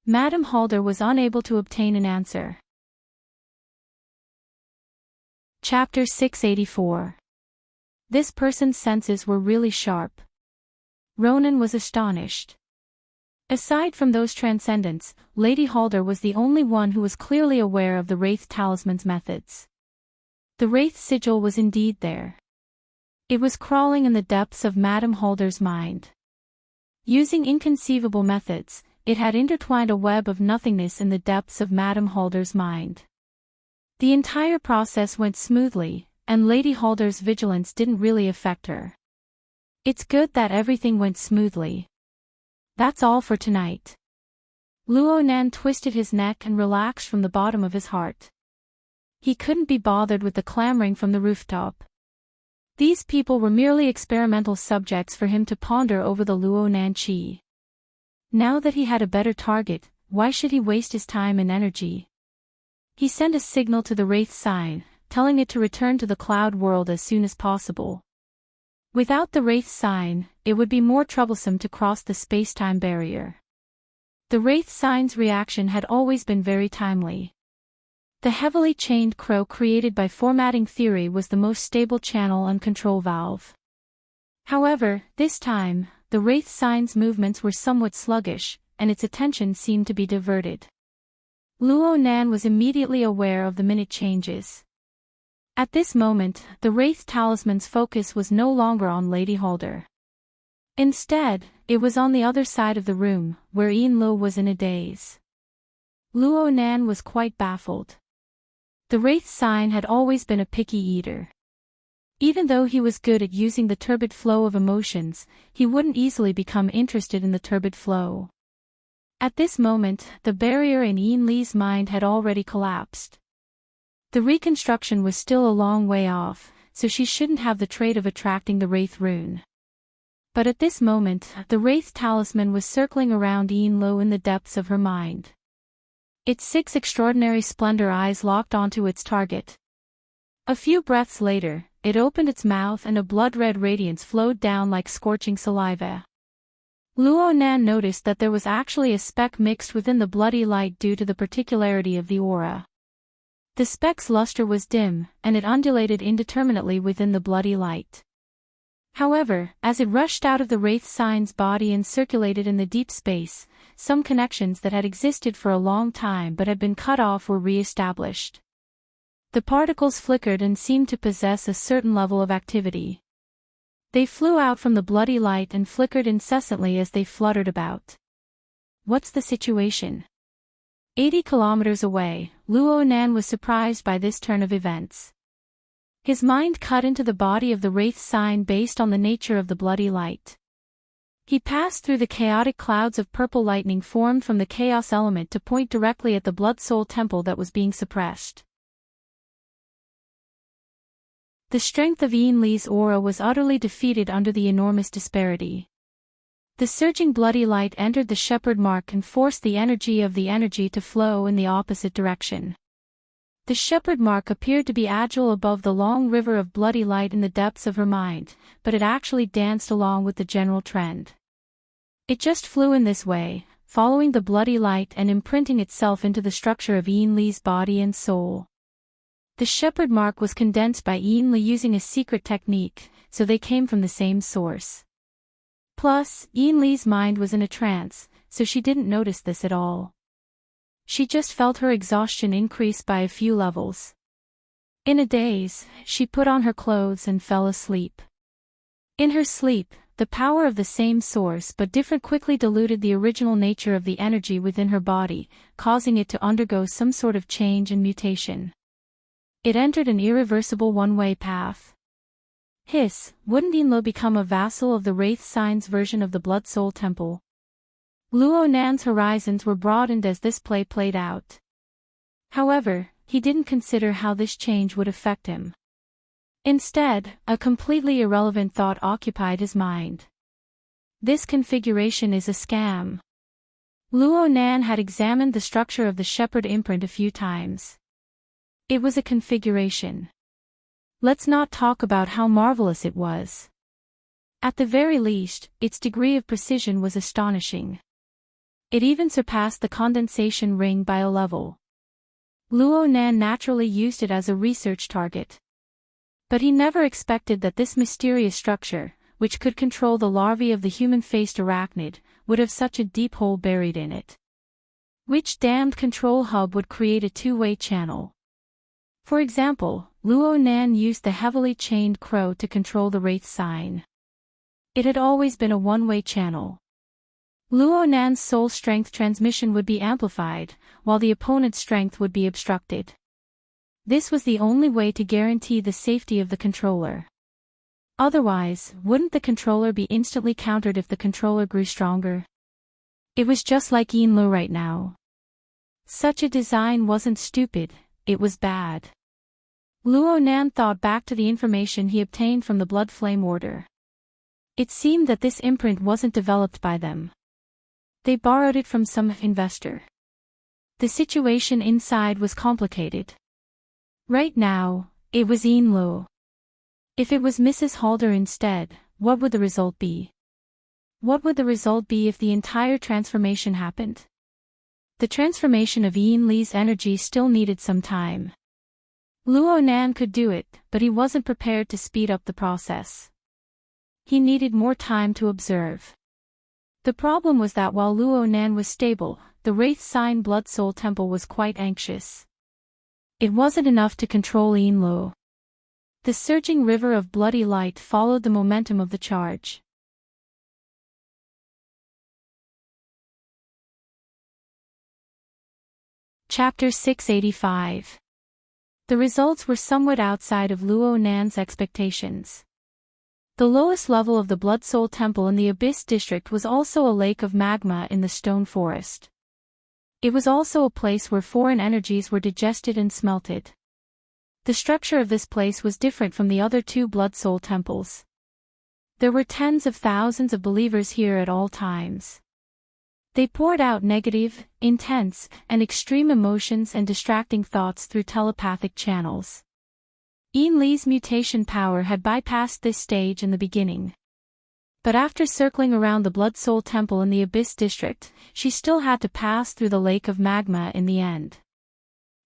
Madame Halder was unable to obtain an answer. Chapter 684. This person's senses were really sharp. Ronan was astonished. Aside from those transcendents, Lady Halder was the only one who was clearly aware of the Wraith Talisman's methods. The Wraith Sigil was indeed there. It was crawling in the depths of Madame Halder's mind. Using inconceivable methods, it had intertwined a web of nothingness in the depths of Madame Halder's mind. The entire process went smoothly, and Lady Halder's vigilance didn't really affect her. It's good that everything went smoothly. That's all for tonight. Luo Nan twisted his neck and relaxed from the bottom of his heart. He couldn't be bothered with the clamoring from the rooftop. These people were merely experimental subjects for him to ponder over the Luo Nan Chi. Now that he had a better target, why should he waste his time and energy? He sent a signal to the Wraith sign, telling it to return to the cloud world as soon as possible. Without the Wraith sign, it would be more troublesome to cross the space-time barrier. The Wraith sign's reaction had always been very timely. The heavily chained crow created by formatting theory was the most stable channel and control valve. However, this time, the Wraith sign's movements were somewhat sluggish, and its attention seemed to be diverted. Luo Nan was immediately aware of the minute changes. At this moment, the Wraith talisman's focus was no longer on Lady Halder. Instead, it was on the other side of the room, where Yin Lo was in a daze. Luo Nan was quite baffled. The Wraith sign had always been a picky eater. Even though he was good at using the turbid flow of emotions, he wouldn't easily become interested in the turbid flow. At this moment, the barrier in Yin Li's mind had already collapsed. The reconstruction was still a long way off, so she shouldn't have the trait of attracting the Wraith rune. But at this moment, the Wraith talisman was circling around Yin Lo in the depths of her mind. Its 6 extraordinary splendor eyes locked onto its target. A few breaths later, it opened its mouth and a blood-red radiance flowed down like scorching saliva. Luo Nan noticed that there was actually a speck mixed within the bloody light due to the particularity of the aura. The speck's luster was dim, and it undulated indeterminately within the bloody light. However, as it rushed out of the Wraith sign's body and circulated in the deep space, some connections that had existed for a long time but had been cut off were re-established. The particles flickered and seemed to possess a certain level of activity. They flew out from the bloody light and flickered incessantly as they fluttered about. What's the situation? 80 kilometers away, Luo Nan was surprised by this turn of events. His mind cut into the body of the Wraith sign based on the nature of the bloody light. He passed through the chaotic clouds of purple lightning formed from the chaos element to point directly at the Blood Soul Temple that was being suppressed. The strength of Yin Li's aura was utterly defeated under the enormous disparity. The surging bloody light entered the shepherd mark and forced the energy to flow in the opposite direction. The shepherd mark appeared to be agile above the long river of bloody light in the depths of her mind, but it actually danced along with the general trend. It just flew in this way, following the bloody light and imprinting itself into the structure of Yin Li's body and soul. The shepherd mark was condensed by Yin Li using a secret technique, so they came from the same source. Plus, Yin Li's mind was in a trance, so she didn't notice this at all. She just felt her exhaustion increase by a few levels. In a daze, she put on her clothes and fell asleep. In her sleep, the power of the same source but different quickly diluted the original nature of the energy within her body, causing it to undergo some sort of change and mutation. It entered an irreversible one-way path. Hiss, wouldn't Yin Lo become a vassal of the Wraith sign's version of the Blood Soul Temple? Luo Nan's horizons were broadened as this play played out. However, he didn't consider how this change would affect him. Instead, a completely irrelevant thought occupied his mind. This configuration is a scam. Luo Nan had examined the structure of the shepherd imprint a few times. It was a configuration. Let's not talk about how marvelous it was. At the very least, its degree of precision was astonishing. It even surpassed the condensation ring by a level. Luo Nan naturally used it as a research target. But he never expected that this mysterious structure, which could control the larvae of the human-faced arachnid, would have such a deep hole buried in it. Which damned control hub would create a two-way channel? For example, Luo Nan used the heavily chained crow to control the Wraith sign. It had always been a one-way channel. Luo Nan's soul strength transmission would be amplified, while the opponent's strength would be obstructed. This was the only way to guarantee the safety of the controller. Otherwise, wouldn't the controller be instantly countered if the controller grew stronger? It was just like Yin Lo right now. Such a design wasn't stupid, it was bad. Luo Nan thought back to the information he obtained from the Blood Flame Order. It seemed that this imprint wasn't developed by them. They borrowed it from some investor. The situation inside was complicated. Right now, it was Yin Luo. If it was Mrs. Halder instead, what would the result be? What would the result be if the entire transformation happened? The transformation of Yin Li's energy still needed some time. Luo Nan could do it, but he wasn't prepared to speed up the process. He needed more time to observe. The problem was that while Luo Nan was stable, the Wraith Sign Blood Soul Temple was quite anxious. It wasn't enough to control Yin Luo. The surging river of bloody light followed the momentum of the charge. Chapter 685. The results were somewhat outside of Luo Nan's expectations. The lowest level of the Blood Soul Temple in the Abyss District was also a lake of magma in the stone forest. It was also a place where foreign energies were digested and smelted. The structure of this place was different from the other two Blood Soul temples. There were tens of thousands of believers here at all times. They poured out negative, intense, and extreme emotions and distracting thoughts through telepathic channels. Yin Li's mutation power had bypassed this stage in the beginning. But after circling around the Blood Soul Temple in the Abyss District, she still had to pass through the lake of magma in the end.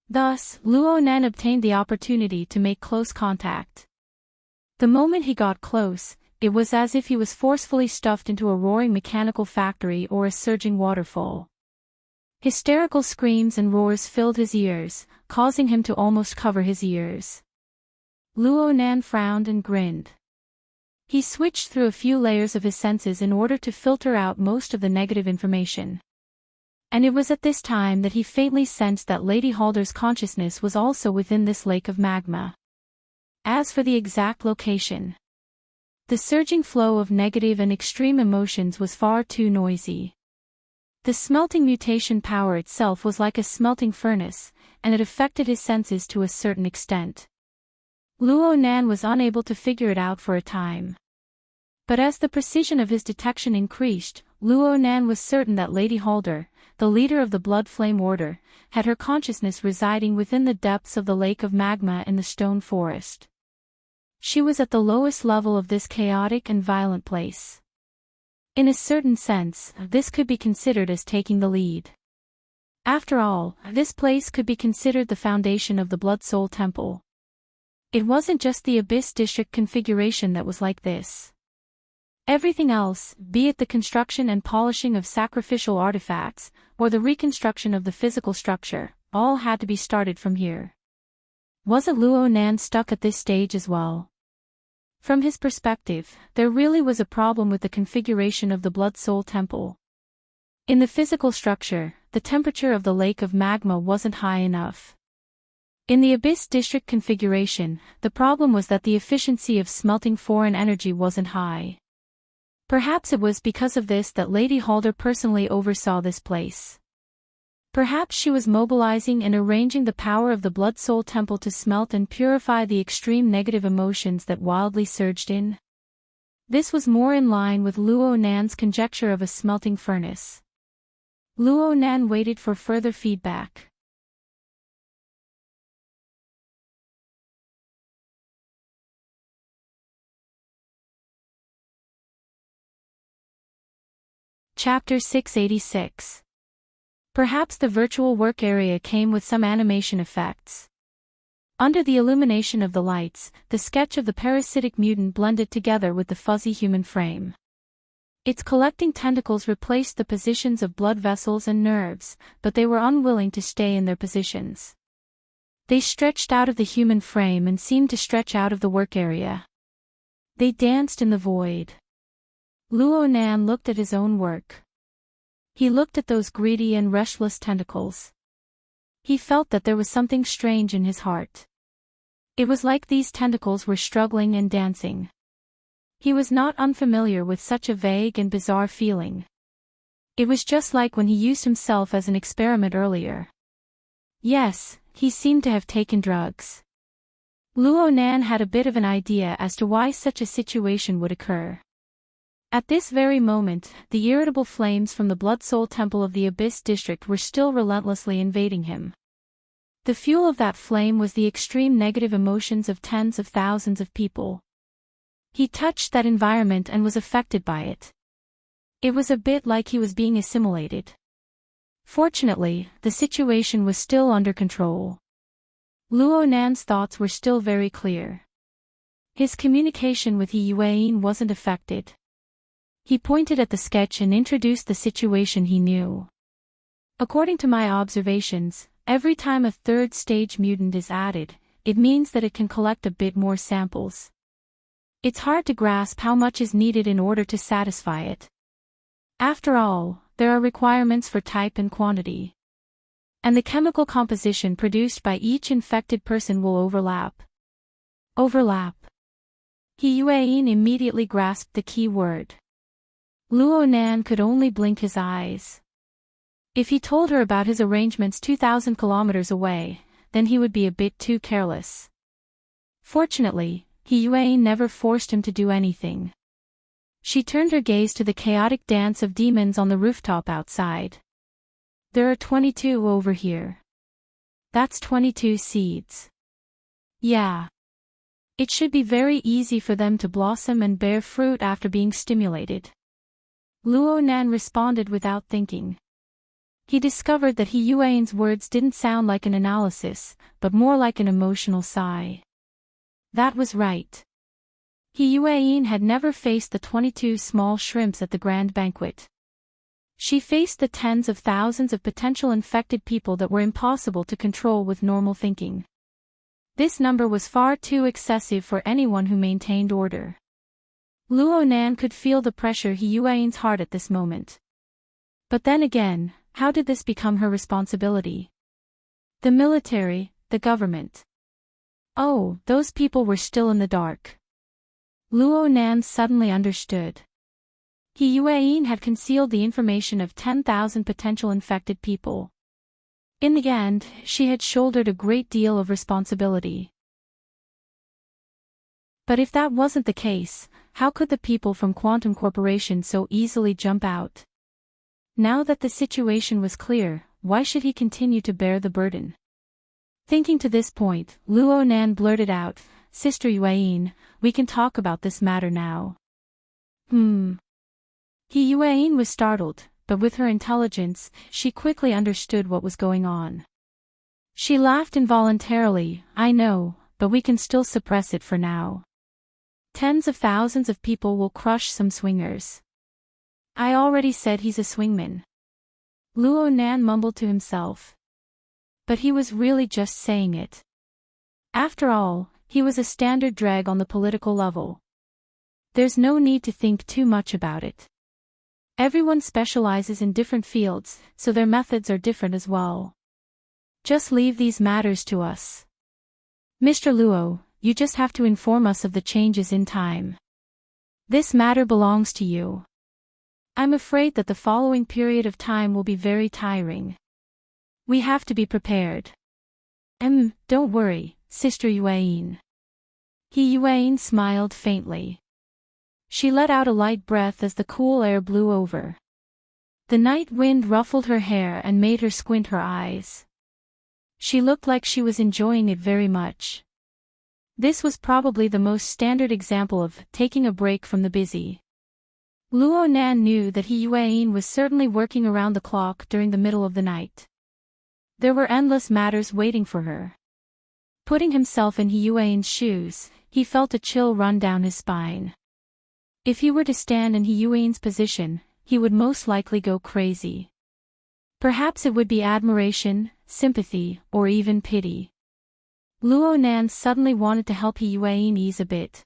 Thus, Luo Nan obtained the opportunity to make close contact. The moment he got close, it was as if he was forcefully stuffed into a roaring mechanical factory or a surging waterfall. Hysterical screams and roars filled his ears, causing him to almost cover his ears. Luo Nan frowned and grinned. He switched through a few layers of his senses in order to filter out most of the negative information. And it was at this time that he faintly sensed that Lady Halder's consciousness was also within this lake of magma. As for the exact location, the surging flow of negative and extreme emotions was far too noisy. The smelting mutation power itself was like a smelting furnace, and it affected his senses to a certain extent. Luo Nan was unable to figure it out for a time. But as the precision of his detection increased, Luo Nan was certain that Lady Halder, the leader of the Blood Flame Order, had her consciousness residing within the depths of the lake of magma in the stone forest. She was at the lowest level of this chaotic and violent place. In a certain sense, this could be considered as taking the lead. After all, this place could be considered the foundation of the Blood Soul Temple. It wasn't just the Abyss District configuration that was like this. Everything else, be it the construction and polishing of sacrificial artifacts, or the reconstruction of the physical structure, all had to be started from here. Wasn't Luo Nan stuck at this stage as well? From his perspective, there really was a problem with the configuration of the Blood Soul Temple. In the physical structure, the temperature of the lake of magma wasn't high enough. In the Abyss District configuration, the problem was that the efficiency of smelting foreign energy wasn't high. Perhaps it was because of this that Lady Halder personally oversaw this place. Perhaps she was mobilizing and arranging the power of the Blood Soul Temple to smelt and purify the extreme negative emotions that wildly surged in. This was more in line with Luo Nan's conjecture of a smelting furnace. Luo Nan waited for further feedback. Chapter 686. Perhaps the virtual work area came with some animation effects. Under the illumination of the lights, the sketch of the parasitic mutant blended together with the fuzzy human frame. Its collecting tentacles replaced the positions of blood vessels and nerves, but they were unwilling to stay in their positions. They stretched out of the human frame and seemed to stretch out of the work area. They danced in the void. Luo Nan looked at his own work. He looked at those greedy and restless tentacles. He felt that there was something strange in his heart. It was like these tentacles were struggling and dancing. He was not unfamiliar with such a vague and bizarre feeling. It was just like when he used himself as an experiment earlier. Yes, he seemed to have taken drugs. Luo Nan had a bit of an idea as to why such a situation would occur. At this very moment, the irritable flames from the Blood Soul Temple of the Abyss District were still relentlessly invading him. The fuel of that flame was the extreme negative emotions of tens of thousands of people. He touched that environment and was affected by it. It was a bit like he was being assimilated. Fortunately, the situation was still under control. Luo Nan's thoughts were still very clear. His communication with He Yuan wasn't affected. He pointed at the sketch and introduced the situation he knew. According to my observations, every time a third stage mutant is added, it means that it can collect a bit more samples. It's hard to grasp how much is needed in order to satisfy it. After all, there are requirements for type and quantity. And the chemical composition produced by each infected person will overlap. Overlap. He Yuan immediately grasped the key word. Luo Nan could only blink his eyes. If he told her about his arrangements 2,000 kilometers away, then he would be a bit too careless. Fortunately, He Yuan never forced him to do anything. She turned her gaze to the chaotic dance of demons on the rooftop outside. There are 22 over here. That's 22 seeds. Yeah. It should be very easy for them to blossom and bear fruit after being stimulated. Luo Nan responded without thinking. He discovered that He Yuan's words didn't sound like an analysis, but more like an emotional sigh. That was right. He Yuan had never faced the 22 small shrimps at the grand banquet. She faced the tens of thousands of potential infected people that were impossible to control with normal thinking. This number was far too excessive for anyone who maintained order. Luo Nan could feel the pressure He Yuan's heart at this moment. But then again, how did this become her responsibility? The military, the government. Oh, those people were still in the dark. Luo Nan suddenly understood. He Yuan had concealed the information of 10,000 potential infected people. In the end, she had shouldered a great deal of responsibility. But if that wasn't the case, how could the people from Quantum Corporation so easily jump out? Now that the situation was clear, why should he continue to bear the burden? Thinking to this point, Luo Nan blurted out, "Sister Yuan, we can talk about this matter now." He Yuan was startled, but with her intelligence, she quickly understood what was going on. She laughed involuntarily. "I know, but we can still suppress it for now. Tens of thousands of people will crush some swingers." "I already said he's a swingman." Luo Nan mumbled to himself. But he was really just saying it. After all, he was a standard drag on the political level. There's no need to think too much about it. Everyone specializes in different fields, so their methods are different as well. Just leave these matters to us. Mr. Luo, you just have to inform us of the changes in time. This matter belongs to you. I'm afraid that the following period of time will be very tiring. We have to be prepared. Don't worry, Sister Yuan. He Yuan smiled faintly. She let out a light breath as the cool air blew over. The night wind ruffled her hair and made her squint her eyes. She looked like she was enjoying it very much. This was probably the most standard example of taking a break from the busy. Luo Nan knew that He Yuan was certainly working around the clock during the middle of the night. There were endless matters waiting for her. Putting himself in He Yuan's shoes, he felt a chill run down his spine. If he were to stand in He Yuan's position, he would most likely go crazy. Perhaps it would be admiration, sympathy, or even pity. Luo Nan suddenly wanted to help He Yuan ease a bit.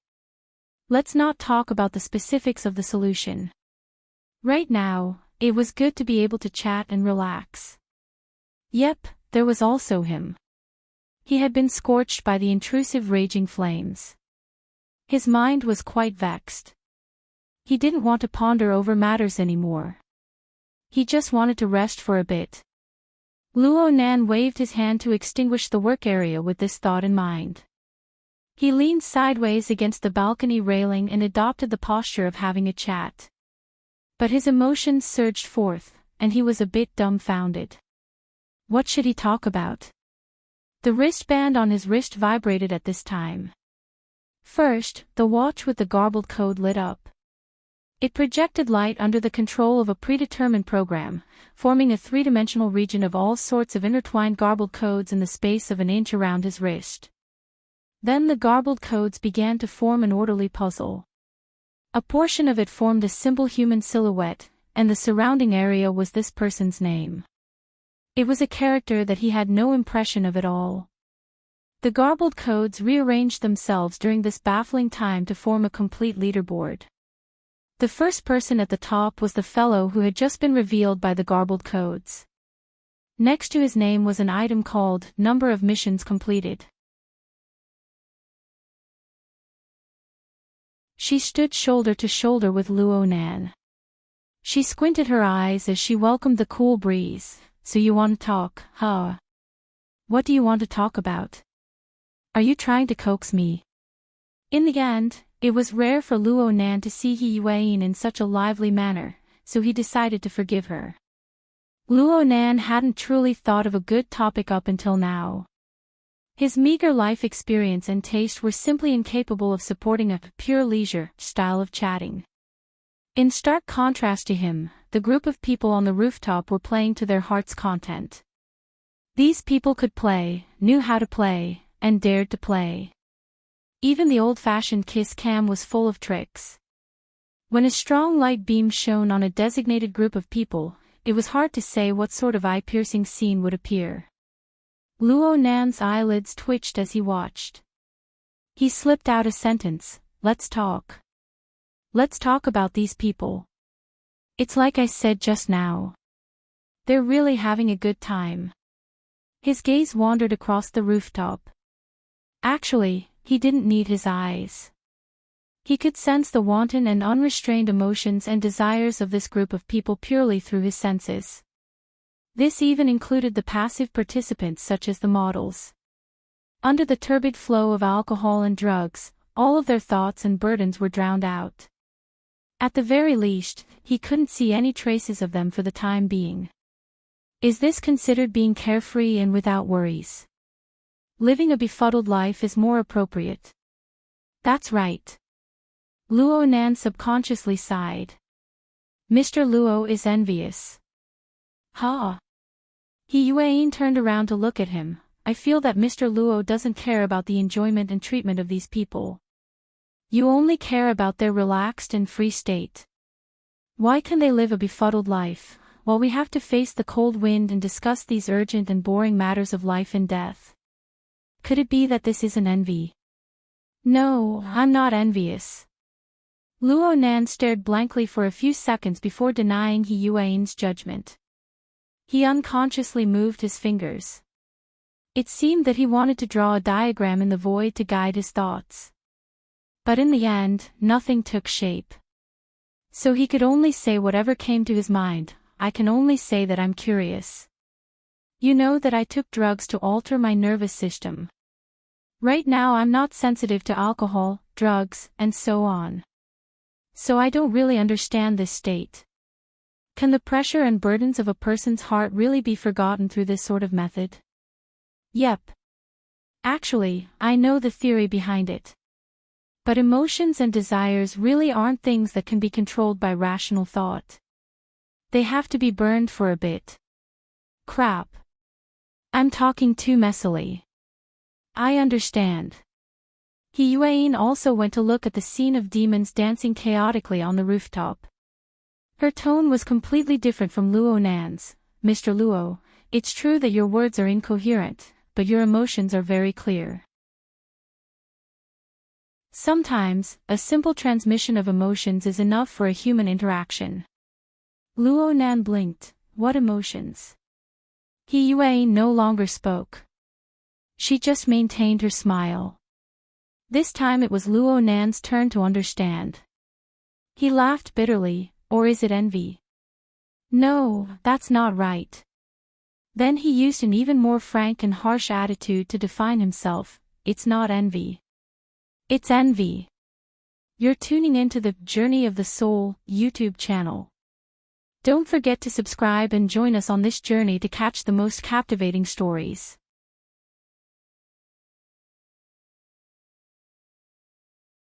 Let's not talk about the specifics of the solution. Right now, it was good to be able to chat and relax. Yep, there was also him. He had been scorched by the intrusive raging flames. His mind was quite vexed. He didn't want to ponder over matters anymore. He just wanted to rest for a bit. Luo Nan waved his hand to extinguish the work area with this thought in mind. He leaned sideways against the balcony railing and adopted the posture of having a chat. But his emotions surged forth, and he was a bit dumbfounded. What should he talk about? The wristband on his wrist vibrated at this time. First, the watch with the garbled code lit up. It projected light under the control of a predetermined program, forming a three-dimensional region of all sorts of intertwined garbled codes in the space of an inch around his wrist. Then the garbled codes began to form an orderly puzzle. A portion of it formed a simple human silhouette, and the surrounding area was this person's name. It was a character that he had no impression of at all. The garbled codes rearranged themselves during this baffling time to form a complete leaderboard. The first person at the top was the fellow who had just been revealed by the garbled codes. Next to his name was an item called Number of Missions Completed. She stood shoulder to shoulder with Luo Nan. She squinted her eyes as she welcomed the cool breeze. So you want to talk, huh? What do you want to talk about? Are you trying to coax me? In the end, it was rare for Luo Nan to see He Yuan in such a lively manner, so he decided to forgive her. Luo Nan hadn't truly thought of a good topic up until now. His meager life experience and taste were simply incapable of supporting a pure leisure style of chatting. In stark contrast to him, the group of people on the rooftop were playing to their heart's content. These people could play, knew how to play, and dared to play. Even the old-fashioned kiss cam was full of tricks. When a strong light beam shone on a designated group of people, it was hard to say what sort of eye-piercing scene would appear. Luo Nan's eyelids twitched as he watched. He slipped out a sentence, "Let's talk. Let's talk about these people. It's like I said just now. They're really having a good time." His gaze wandered across the rooftop. Actually, he didn't need his eyes. He could sense the wanton and unrestrained emotions and desires of this group of people purely through his senses. This even included the passive participants such as the models. Under the turbid flow of alcohol and drugs, all of their thoughts and burdens were drowned out. At the very least, he couldn't see any traces of them for the time being. Is this considered being carefree and without worries? Living a befuddled life is more appropriate. That's right. Luo Nan subconsciously sighed. Mr. Luo is envious. Ha! He Yuan turned around to look at him. I feel that Mr. Luo doesn't care about the enjoyment and treatment of these people. You only care about their relaxed and free state. Why can they live a befuddled life, while we have to face the cold wind and discuss these urgent and boring matters of life and death? Could it be that this isn't envy? No, I'm not envious. Luo Nan stared blankly for a few seconds before denying He Yuan's judgment. He unconsciously moved his fingers. It seemed that he wanted to draw a diagram in the void to guide his thoughts. But in the end, nothing took shape. So he could only say whatever came to his mind. I can only say that I'm curious. You know that I took drugs to alter my nervous system. Right now I'm not sensitive to alcohol, drugs, and so on. So I don't really understand this state. Can the pressure and burdens of a person's heart really be forgotten through this sort of method? Yep. Actually, I know the theory behind it. But emotions and desires really aren't things that can be controlled by rational thought. They have to be burned for a bit. Crap. I'm talking too messily. I understand. He Yuan also went to look at the scene of demons dancing chaotically on the rooftop. Her tone was completely different from Luo Nan's. Mr. Luo, it's true that your words are incoherent, but your emotions are very clear. Sometimes, a simple transmission of emotions is enough for a human interaction. Luo Nan blinked. What emotions? He Yuan no longer spoke. She just maintained her smile. This time it was Luo Nan's turn to understand. He laughed bitterly. Or is it envy? No, that's not right. Then he used an even more frank and harsh attitude to define himself. It's not envy. It's envy. You're tuning into the Journey of the Soul YouTube channel. Don't forget to subscribe and join us on this journey to catch the most captivating stories.